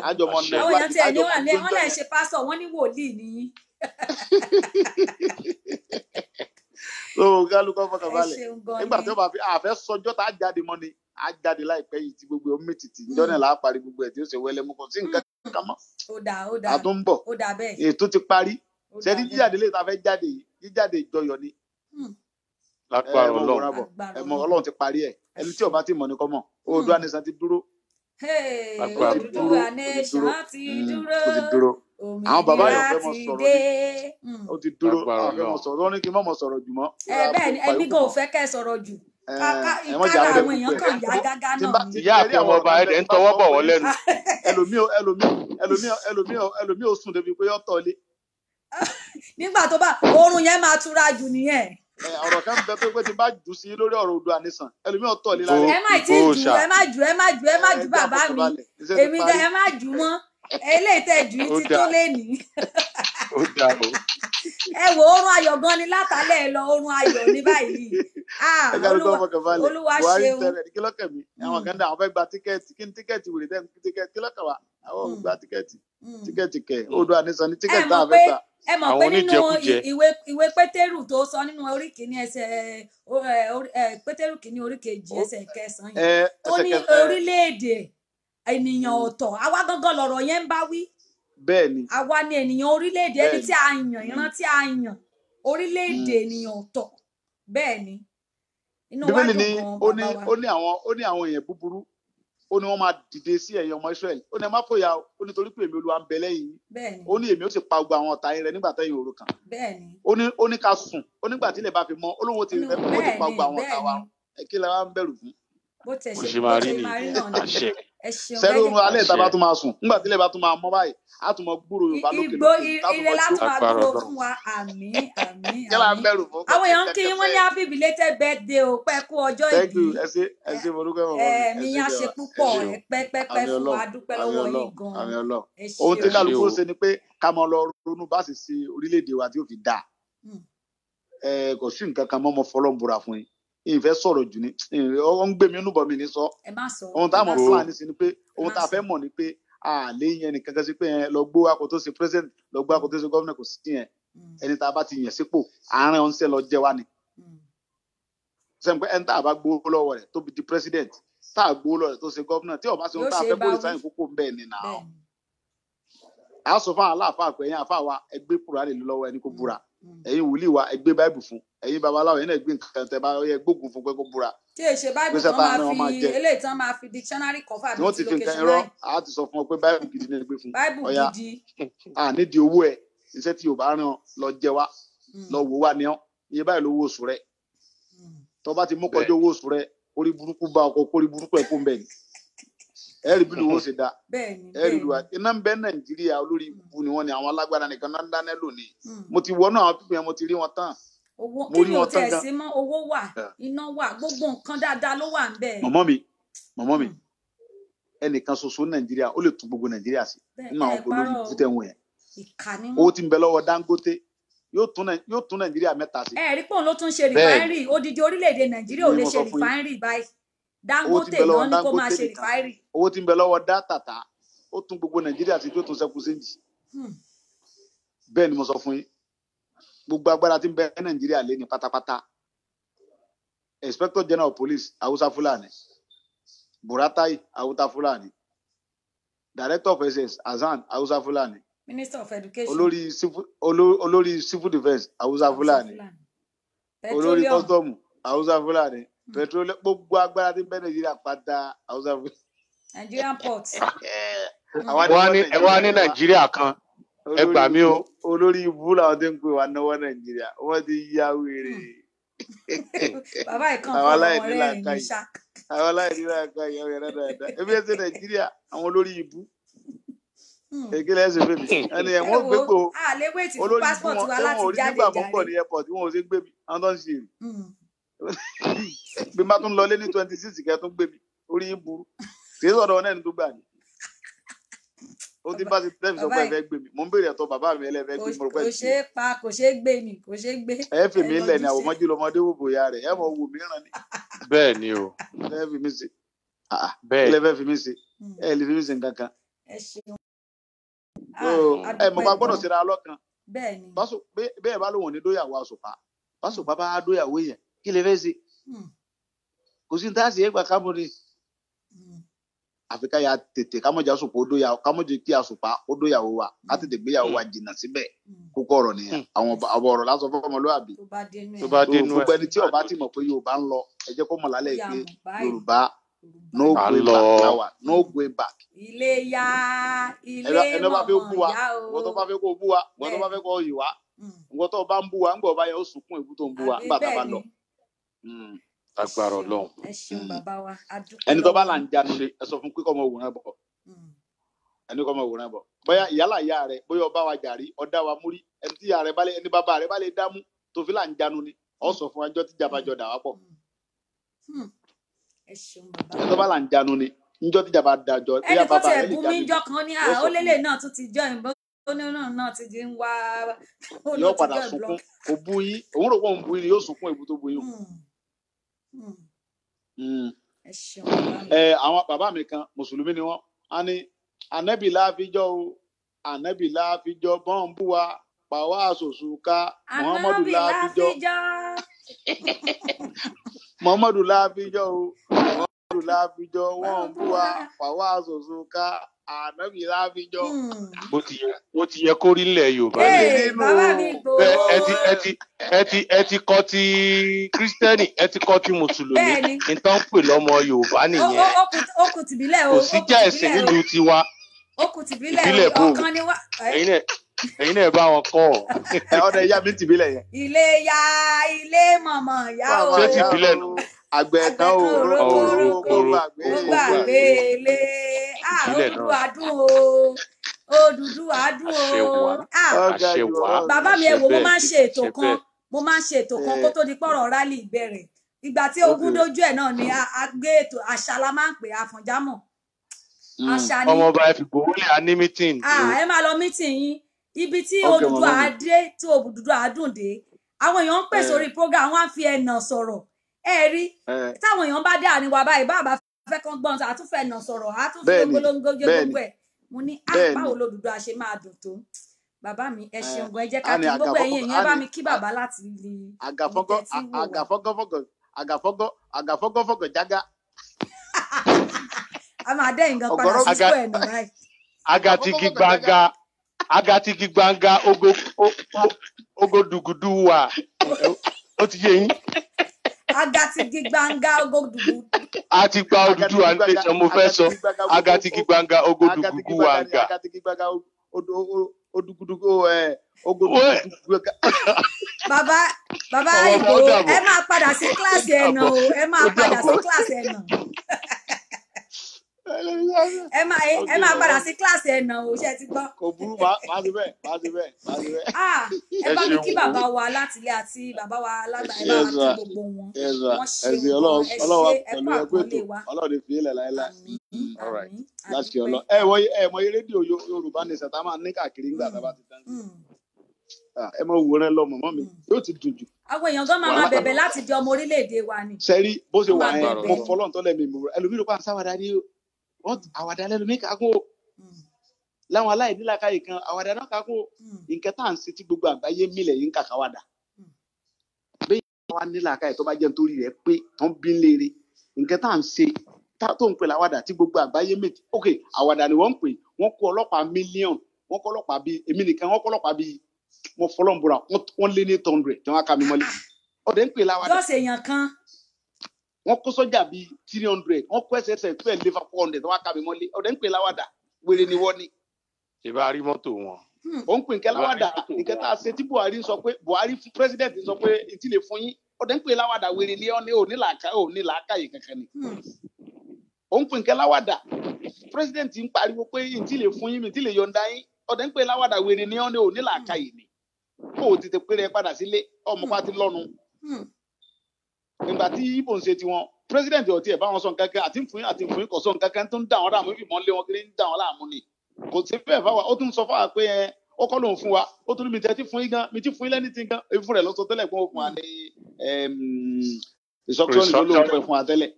àjọmọ náà àwọn èèyàn tí ẹni wọ́n lè ṣe pásítọ̀ wọ́n ní wòlíì nìyí. so kálukọ fọkànbalẹ̀ nígbà tí wọ́n bá fi àfẹ́ sọjọ́ tá a jáde mọ́ ni a jáde láìpẹ́ yìí tí gbogbo omi tìtì ìjọ náà láà parí gbogbo ẹ̀ tí ó ṣe wẹ́lẹ́ mú kàn sí nǹkan kan mọ́ àtúnbọ̀ ètò ti parí sẹ́ni jíjáde lè ta fẹ́ jáde yìí jíjáde ìjọyọ̀ ni lágbára Ọlọ́run Ọlọ́run ti parí ẹ̀ ẹni tí ó bá ti mọ̀ ní kọ́ mọ̀ Oòduà Nation ti dúró Oòduà Nation ti dúró àwọn bàbá yóò fẹ́ mọ sọ̀rọ̀ ní ó ti dúró àwọn fẹ́ mọ sọ̀rọ̀ ó ní kí n má mọ sọ̀rọ̀ jù mọ́. bẹ́ẹ̀ ni ẹni kò fẹ́ kẹ́ sọ̀rọ̀ jù kára àwọn èèyàn kan yá gágá náà ni. ìyá àti ọmọ ọba ẹ̀dẹ̀ ń tọwọ́ bọ̀ wọ́n lẹ́nu. ẹlòmíì ò sùn débi pé yọ tọ̀ lé. nígbà tó bá oorun yẹn máa túra jù nìyẹn. ọ̀rọ̀ kan bẹ pé tí n bá jù sí lórí ọ̀rọ̀ Oòduà Nation ẹlòmíì ò tọ̀ lé lára. ẹ má tí jù ẹ má jù bàbá mi èmi gan ẹ má jù mọ́ eléyìí tẹ jù ti tó lé ní. ẹ wo oorun ayọ̀ gan ni látàlẹ́ lọ oorun ayọ̀ ní báyìí. Olúwa ṣeun. kí lọ́kàn mi àwọn kan dá àwọn fẹ́ gba tíkẹ́ẹ̀tì kí ni tíkẹ́ẹ̀tì wèrè dẹ́nu tíkẹ́ẹ̀tì kí lọ́kàn wa àwọn ò gba tíkẹ́ẹ̀tì kẹ̀ Oòduà Nation ní tíkẹ́ẹ̀tì tá a fẹ́ gbà. ẹ mọ̀ pé nínú ìwé Pétérù tó sọ nínú orí kìíní ẹsẹ̀ Pétérù kìíní orí kejì ẹsẹ̀ kẹsàn-án yìí tó ní orílẹ̀-èdè ènìyàn ọ̀tọ̀ àwa gangan lọ̀rọ̀ yẹn ń bá wí. bẹ́ẹ̀ni. àwa ni ènìyàn orílẹ̀-èdè ẹni tí a yàn ìran tí a yàn orílẹ̀-èdè ènìyàn ọ̀tọ̀ bẹ́ẹ̀ni. inú wa dùn gan bàbá wa. ó ní àwọn èèyàn búburú ó ní wọ́n máa dìde sí ẹ̀yin ọmọ Israẹli ó ní ẹ má fòyà ó ní torí pé èmi Olúwa ń bẹ lẹ́yìn yín. bẹ́ẹ̀ni. ó ní èmi ó sì pa gbogbo àwọn ọ̀tá yín rẹ́ nígbà tẹ́yin òru kan. bẹ́ẹ̀ni. ó ní ká sùn ó nígbà tí ilẹ̀ bá fi mọ́ ó lóun ó ti pa gbogbo àwọn ọ̀tá wa kí lẹ wá ń bẹ̀rù fún. bó tẹ̀ ṣe máa rí náà ni sẹ́rù oorun alẹ́ ìta bá tún máa sùn nígbà tí ilẹ̀ bá tún máa mọ́ báyìí á tún mọ gbúrò Yorùbá lókè lókè ilé láti máa dúró fún wa àmín. àwọn èèyàn kí wọ́n ní happy belated birthday o pẹ́ kú ọjọ́ ìbí ẹ ṣé mo dúpẹ́ mọ́ mi yá ṣe púpọ̀ pẹ́pẹ́pẹ́ fún wa dúpẹ́ lọ́wọ́ yìí gan-an. ohun tí kálukú ṣe ni pé ká mọ lọ ronú bá sì ṣe orílẹ̀-èdè wa tí ó fi dáa kò sí nǹkan kan mọ́ fọlọ́ ń búra fún yín ìfẹ́ sọ̀rọ̀ jù ní ọ ń gbé mi inú bọ̀ mi ní sọ ohun tá a mọ̀ fún wa ní sí ni pé ohun tá a fẹ́ mọ̀ ni pé a lè yẹn nìkan kan sí pé lọ gbó akọ tó ṣe president lọ gbó akọ tó ṣe governor kò sí yẹn ẹni tá a bá ti yàn sípò àárín ọ̀nṣẹ́ lọ jẹ́ wá ni sẹ́ni pé ẹni tá a bá gbó lọ́wọ́ rẹ̀ tó di president tá a gbó lọ́wọ́ rẹ̀ tó ṣe governor tí ọba ṣe ohun tá a fẹ́ bóyá sáyìn kókó ń bẹ́ẹ̀ ni nà án a sọ fún aláàfáà pé ẹ̀yin àfáà wa ẹgbẹ́ Kùránì lọ́wọ́ ẹni kó búra ẹ̀yin wòlíì wa ẹgbẹ́ báìbù fún ẹ̀yin babaláwo ẹ̀yin náà gbé nǹkan tẹ́ bá yẹ gbógun fún pé kó búra. tí èsè báìbù tán máa fi eléyìí tán máa fi dictionary cover bí ti location line. a ti sọ fún ọ pé báìbù gidi ní ẹgbẹ́ fún. báìbù gidi. a nídìí owó ẹ iṣẹ́ tí Yorùbá rán lọ jẹ wá lọ wò wá ní ọ iye báyìí lówó oṣù rẹ tó bá ti mú kọjá owó oṣù rẹ orí burúkú bá ọkọ orí burúkú ẹ kó ń bẹ ní ẹrí bí lówó ṣe dá ẹrí lu iná ń bẹ Nàìjíríà olórí ibu ni wọn ni àwọn alágbára nìkan náà ń dáná lónìí mo ti wọnú àwọn pípẹ́ yẹn mo ti rí wọn tán mo rí wọn tán gan. kí ni o tẹ̀ sí mọ́ owó wà iná wà gbogbo nǹkan dáadáa ló wà ń bẹ̀. mọ̀mọ́ mi ẹnìkan ṣoṣo Nàìjíríà ó lè tún gbogbo Nàìjíríà sí nínú àwọn olórí ibu tẹ̀ wọ̀n yẹn owó tí ń bẹ lọ́wọ́ Dangote yóò tún Nàìjíríà mẹ́ta sí. rí pòun ló tún ṣe rìfáírì odidi orílẹ̀-èdè Nàìjíríà ò lè ṣe rìfáírì báyìí Dangote náà ní kó máa ṣe rìfáírì. owó tí ń bẹ lọ́wọ́ dátàtà ó tún gbogbo Nàìjíríà sí tó tún ṣẹ́kù séjì bẹ́ẹ̀ ni mo sọ fún yín gbogbo agbára tí ń bẹ Nàìjíríà lé ní pátápátá Inspector General of Police Hausa Fulani Buratai Hausa Fulani Director of SS Hasan Hausa Fulani Minister of Education olórí Civil Defence Hausa Fulani olórí Custom Hausa Fulani petroleum gbogbo agbára tí ń bẹ Nàìjíríà pátá Hausa Fulani. Nigerian port. ẹ wá ní Nàìjíríà kan ẹ gbà mí o. olórí ibú làwọn tí ń pè wá náwó Nàìjíríà wọ́n ti yá wèrè. bàbá ìkan fún ọmọ rẹ ní ṣá. àwọn aláìní làákà yẹn ọ̀rẹ́ dáadáa ebi ẹsẹ̀ Nàìjíríà àwọn olórí ibú. èkìlẹ̀ ẹsẹ̀ fèmí ẹni ẹ̀ wọ́n gbégbó olórí ibú wọn ò rí nígbà mọ́ pọ̀ ní airport wọn ò sí gbé mi àwọn tó ń ṣe èrè. bí má tún lọ lé ní 26 kẹ́ tún gbé mi orí yín burú kì í sọ̀dọ̀ náà ní tó gbà ní. ó ti bá ti tẹ́mi sọ pé ẹ fẹ́ gbé mi mo ń béèrè ẹ̀tọ́ bàbá mi ẹlẹ́fẹ́ gbé mi. kò ṣeé pa kò ṣeé gbé ni kò ṣeé gbé. ẹ fi mi lẹ̀ ní àwọn ọmọdé lọmọdé wò bóyá rẹ̀ ẹ mọ̀ wò mí ràn ní. bẹ́ẹ̀ ni o. ẹ fi mi ṣe ẹ lè fẹ́ fi mi ṣe ẹ lè fi mi ṣe nǹkan kan. ẹ ṣeun. ẹ mọ̀ bá gbọ́dọ̀ síra lọ́kàn. bẹ́ẹ̀ni. bẹ́ẹ̀ bá lóun ò ní dóyàwó àsùpá àsùpá bá dóyàwó yẹn kí lè fẹ́ ṣe. kò sí ní tá a sì é gbà kámúri. àfi ká ya tètè kámọ̀jà àsùpá ó dóyàwó kámọ̀jà kí àsùpá ó dóyàwó wa ká tètè gbéyàwó wa jìnnà síbẹ̀ kókó ọ̀rọ̀ nìyẹn àwọn ọ̀rọ̀ lásán fún ọmọlúwàbí. tó bá dénú ẹ gbogbo ẹni tí ó bá ti mọ̀ pé Yorùbá ń lọ ẹ jẹ́ kó mọ̀ lálẹ́ pé Yorùbá no going back láwa no going back. ilé ya ilé mọ̀mọ́ ya o. wọ́n tó bá fẹ́ kó bú wa wọ́n tó bá fẹ́ kó yìí wá wọ́n tó bá ń bú wa ńgbọ̀ bá yẹ ó sunkún èbú tó ń bú wa ńgbà tá a bá lọ. agbára Ọlọ́run. ẹ ṣeun bàbá wa ẹni tó bá là ń jánu lé ẹ sọ fún pé kọ́mọ òwúrọ̀ bọ̀ ẹni kọ́mọ òwúrọ̀ bọ̀ bóyá ìyálà ìyá rẹ bóyá ọba wa jàrí ọ̀dá wa múrí ẹni tí ìyá rẹ bá lè ẹni bàbá rẹ bá lè dámú tó fi là ń jánu ni ọ sọ fún ẹjọ́ tí jàbájọ dà wá pọ̀. ẹ ṣeun bàbá ẹni tó bá là ń jánu ni njọ́ tí jàbá dájọ́ ẹni tó tiẹ̀ bú mi jọ kan ní ó lélẹ̀ náà tún ti jọ ìbọn onírúurú náà ti di ń wá yóò padà sunkún kò bú yín òun rò pé òun bú yín ni yóò sunkún èbú tó bú yín. ẹ ṣeun bàbá mi. àwọn bàbá mi kan mùsùlùmí ni wọ́n á ní ànábì láàfíjọ́ o ànábì láàfíjọ́ bọ́ǹbù wa pàwọ́ àṣòṣù ká muhammadu láàfíjọ́ muhammadu láàfíjọ́ o muhammadu láàfíjọ́ wọ́n ń bú wa pàwọ́ àṣòṣù ká ànábì láàfíjọ́. bó ti yẹ kó rí ilẹ̀ Yorùbá ẹ ti kọ́ ti kírísítẹ́nì ẹ ti kọ́ ti mùsùlùmí nǹkan pè lọ́mọ Yorùbá nìyẹn kò sí já ẹ̀sìn nílùú tiwa ìbílẹ̀ ọ̀kan ni wá. ẹ̀yin náà bá wọn kọ́ ọ̀dọ̀ ìyá mi tìbílẹ̀ yẹn. ilé ya ilé mọ̀mọ́ ya o. ṣé tìbílẹ̀ nù. àgbẹ̀ kan ò roko gbàgbé ilé Odùduwà dùn o Odùduwà dùn o. bàbá mi ẹ wò mo máa ń ṣe ètò kan kó tó di pọ̀rọ̀ rálì ìbẹ̀rẹ̀ ìgbà tí ogun dójú ẹ̀ náà ni a gbé ètò àṣà la máa ń pè àfọ̀njámọ̀ àṣà ni ọmọọba ẹ fi gbowó lè a ní mítìn. ẹ máa lọ mítìn yín ibi tí Odùduwà dé tí Odùduwà dùn dé àwọn èèyàn ń pè sórí program wọn á fi ẹnà sọ̀rọ̀ ẹ rí táwọn èèyàn bá dé àárín wa báyìí bàbá fẹ́ kán gbọ́n àtúnfẹ́ ẹnà sọ̀rọ̀ àtúnfẹ́ gbólóńgó gbogbo ẹ̀ mo ní báwo l'Odùduwà ṣe máa dùn tó bàbá mi ẹ ṣeun gan ẹ jẹ́ ká kí gbogbo ẹ̀yin èèyàn bá mi kí bàbá láti lè àgàfọ́gọ́ jágá. a máa dẹ́yìn gan padà sí square nù báyìí. agatigi gbanga ogodugudu wa ó ti yé yín. agatigi gbanga ogodugudu. a ti gba Odùduwà nation mo fẹ́ sọ agatigi gbanga ogodugudu wa nga. bàbá Ìgbòho ẹ máa padà sí kíláàsì ẹ̀nà o ẹ máa padà sí kíláàsì ẹ̀nà ẹ máa padà sí kíláàsì ẹ̀nà o ṣe ti gbọ́. kò burú máa ti bẹ́ẹ̀. ẹ bá mi kí bàbá wa láti ilé àti bàbá wa alágbà ẹ bá wa kí gbogbo wọn wọn ṣe ẹ ṣe ẹ kó àkọlé wa. Ọlọ́run fi ilẹ̀ láéláé láti ọlọ ẹ mọ rédíò Yorùbá ní sàtá máa ní káàkiri nígbà tá a bá ti tán ẹ mọ wòran lọ mọ̀mọ́ mi yóò ti dùn jù. àwọn èèyàn gan máa bẹ̀bẹ̀ láti di ọmọ orílẹ̀-èdè wa ni. sẹ́rí bó ṣe wà yẹn mo fọlọ́n tọ́lẹ̀ mi mọ̀ ẹlòmíràn pa sáwádà ní àwàdà lẹ́nu mi kà kó láwọn aláìní làkàyè kan àwàdà náà kà kó nǹkan tá à ń ṣe tí gbogbo àgbáyé mílẹ̀ yìí ń kàkà wàdà. bẹ́ẹ̀ ni wàá ní làkàyè tó bá jẹ́ nítorí rẹ̀ pé tó ń bí léèrè nǹkan tá à ń ṣe tó ń pè láwàdà tí gbogbo àgbáyé méjì ok àwàdà ni wọ́n ń pè wọ́n kó ọlọ́pàá mílíọ̀nù wọ́n kó ọlọ́pàá bíi èmi nìkan wọ́n kó ọlọ́pàá bíi wọ́n fọlọ́nbùrà wọ́n lé ní 800 tí wọ́n á ká mi mọ́lẹ̀ ọ̀dẹ̀ ń pè láwàdà. lọ́sẹ̀ èèyàn kan. wọ́n kó sọ́jà bíi 300 wọ́n kó ẹsẹ̀ fẹ́ẹ̀ lé 400 tí wọ́n á ká mi mọ́lẹ̀ ọ̀dẹ̀ ń pè láwàdà wèrè ni wọ́n ní. ṣe bá rí mọ́tò wọn. ó ń pè nkẹ́ láwàdà nkẹ́ tá a ṣe tí Buhari sọ pé Buhari fún president sọ pé ìtì lè fún yín ọ̀dẹ̀ ń pè láwàdà wèrè ni ọ́ ní òní làákàyè kankan ni. ó ń pè nkẹ́ láwàdà president ń pariwo pé ìtì lè fún yín mi ìtì lè yọ̀ǹda yín ọ̀dẹ̀ ń pè láwàdà wèrè ni ọ́ ní òní làákàyè ni kó o tètè péré padà sílé ọmọ pa ti lọ́nu nígbà tí ibo ń ṣe tiwọn president ọtí ẹ bá wọn sọ nǹkan kan àti fún kò sọ nǹkan kan tó ń dà wọn láàmú ìmọ̀ lé wọn kiri ń dà wọn láàmú ni kò sí bẹ́ẹ̀ fáwa ó tún sọ fáwa pé ó kọ́ lóun fún wa ó tún ní mi ti fún yín lẹ́ni tí gan ebi fún rẹ̀ lọ́sọ tẹ́lẹ̀ fún wa ní ìsọkúsọ ní lóun fẹ́ fún wa tẹ́lẹ̀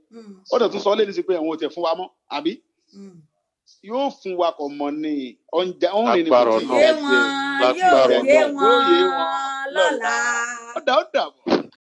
ó dẹ̀ tún sọ lé ní sí pé àwọn ò tẹ̀ fún wa mọ́ àbí yóò fún wa kọ̀ mọ́ ní oúnjẹ òun ní kò tí yé wọn lọ́la. ó dà bọ̀.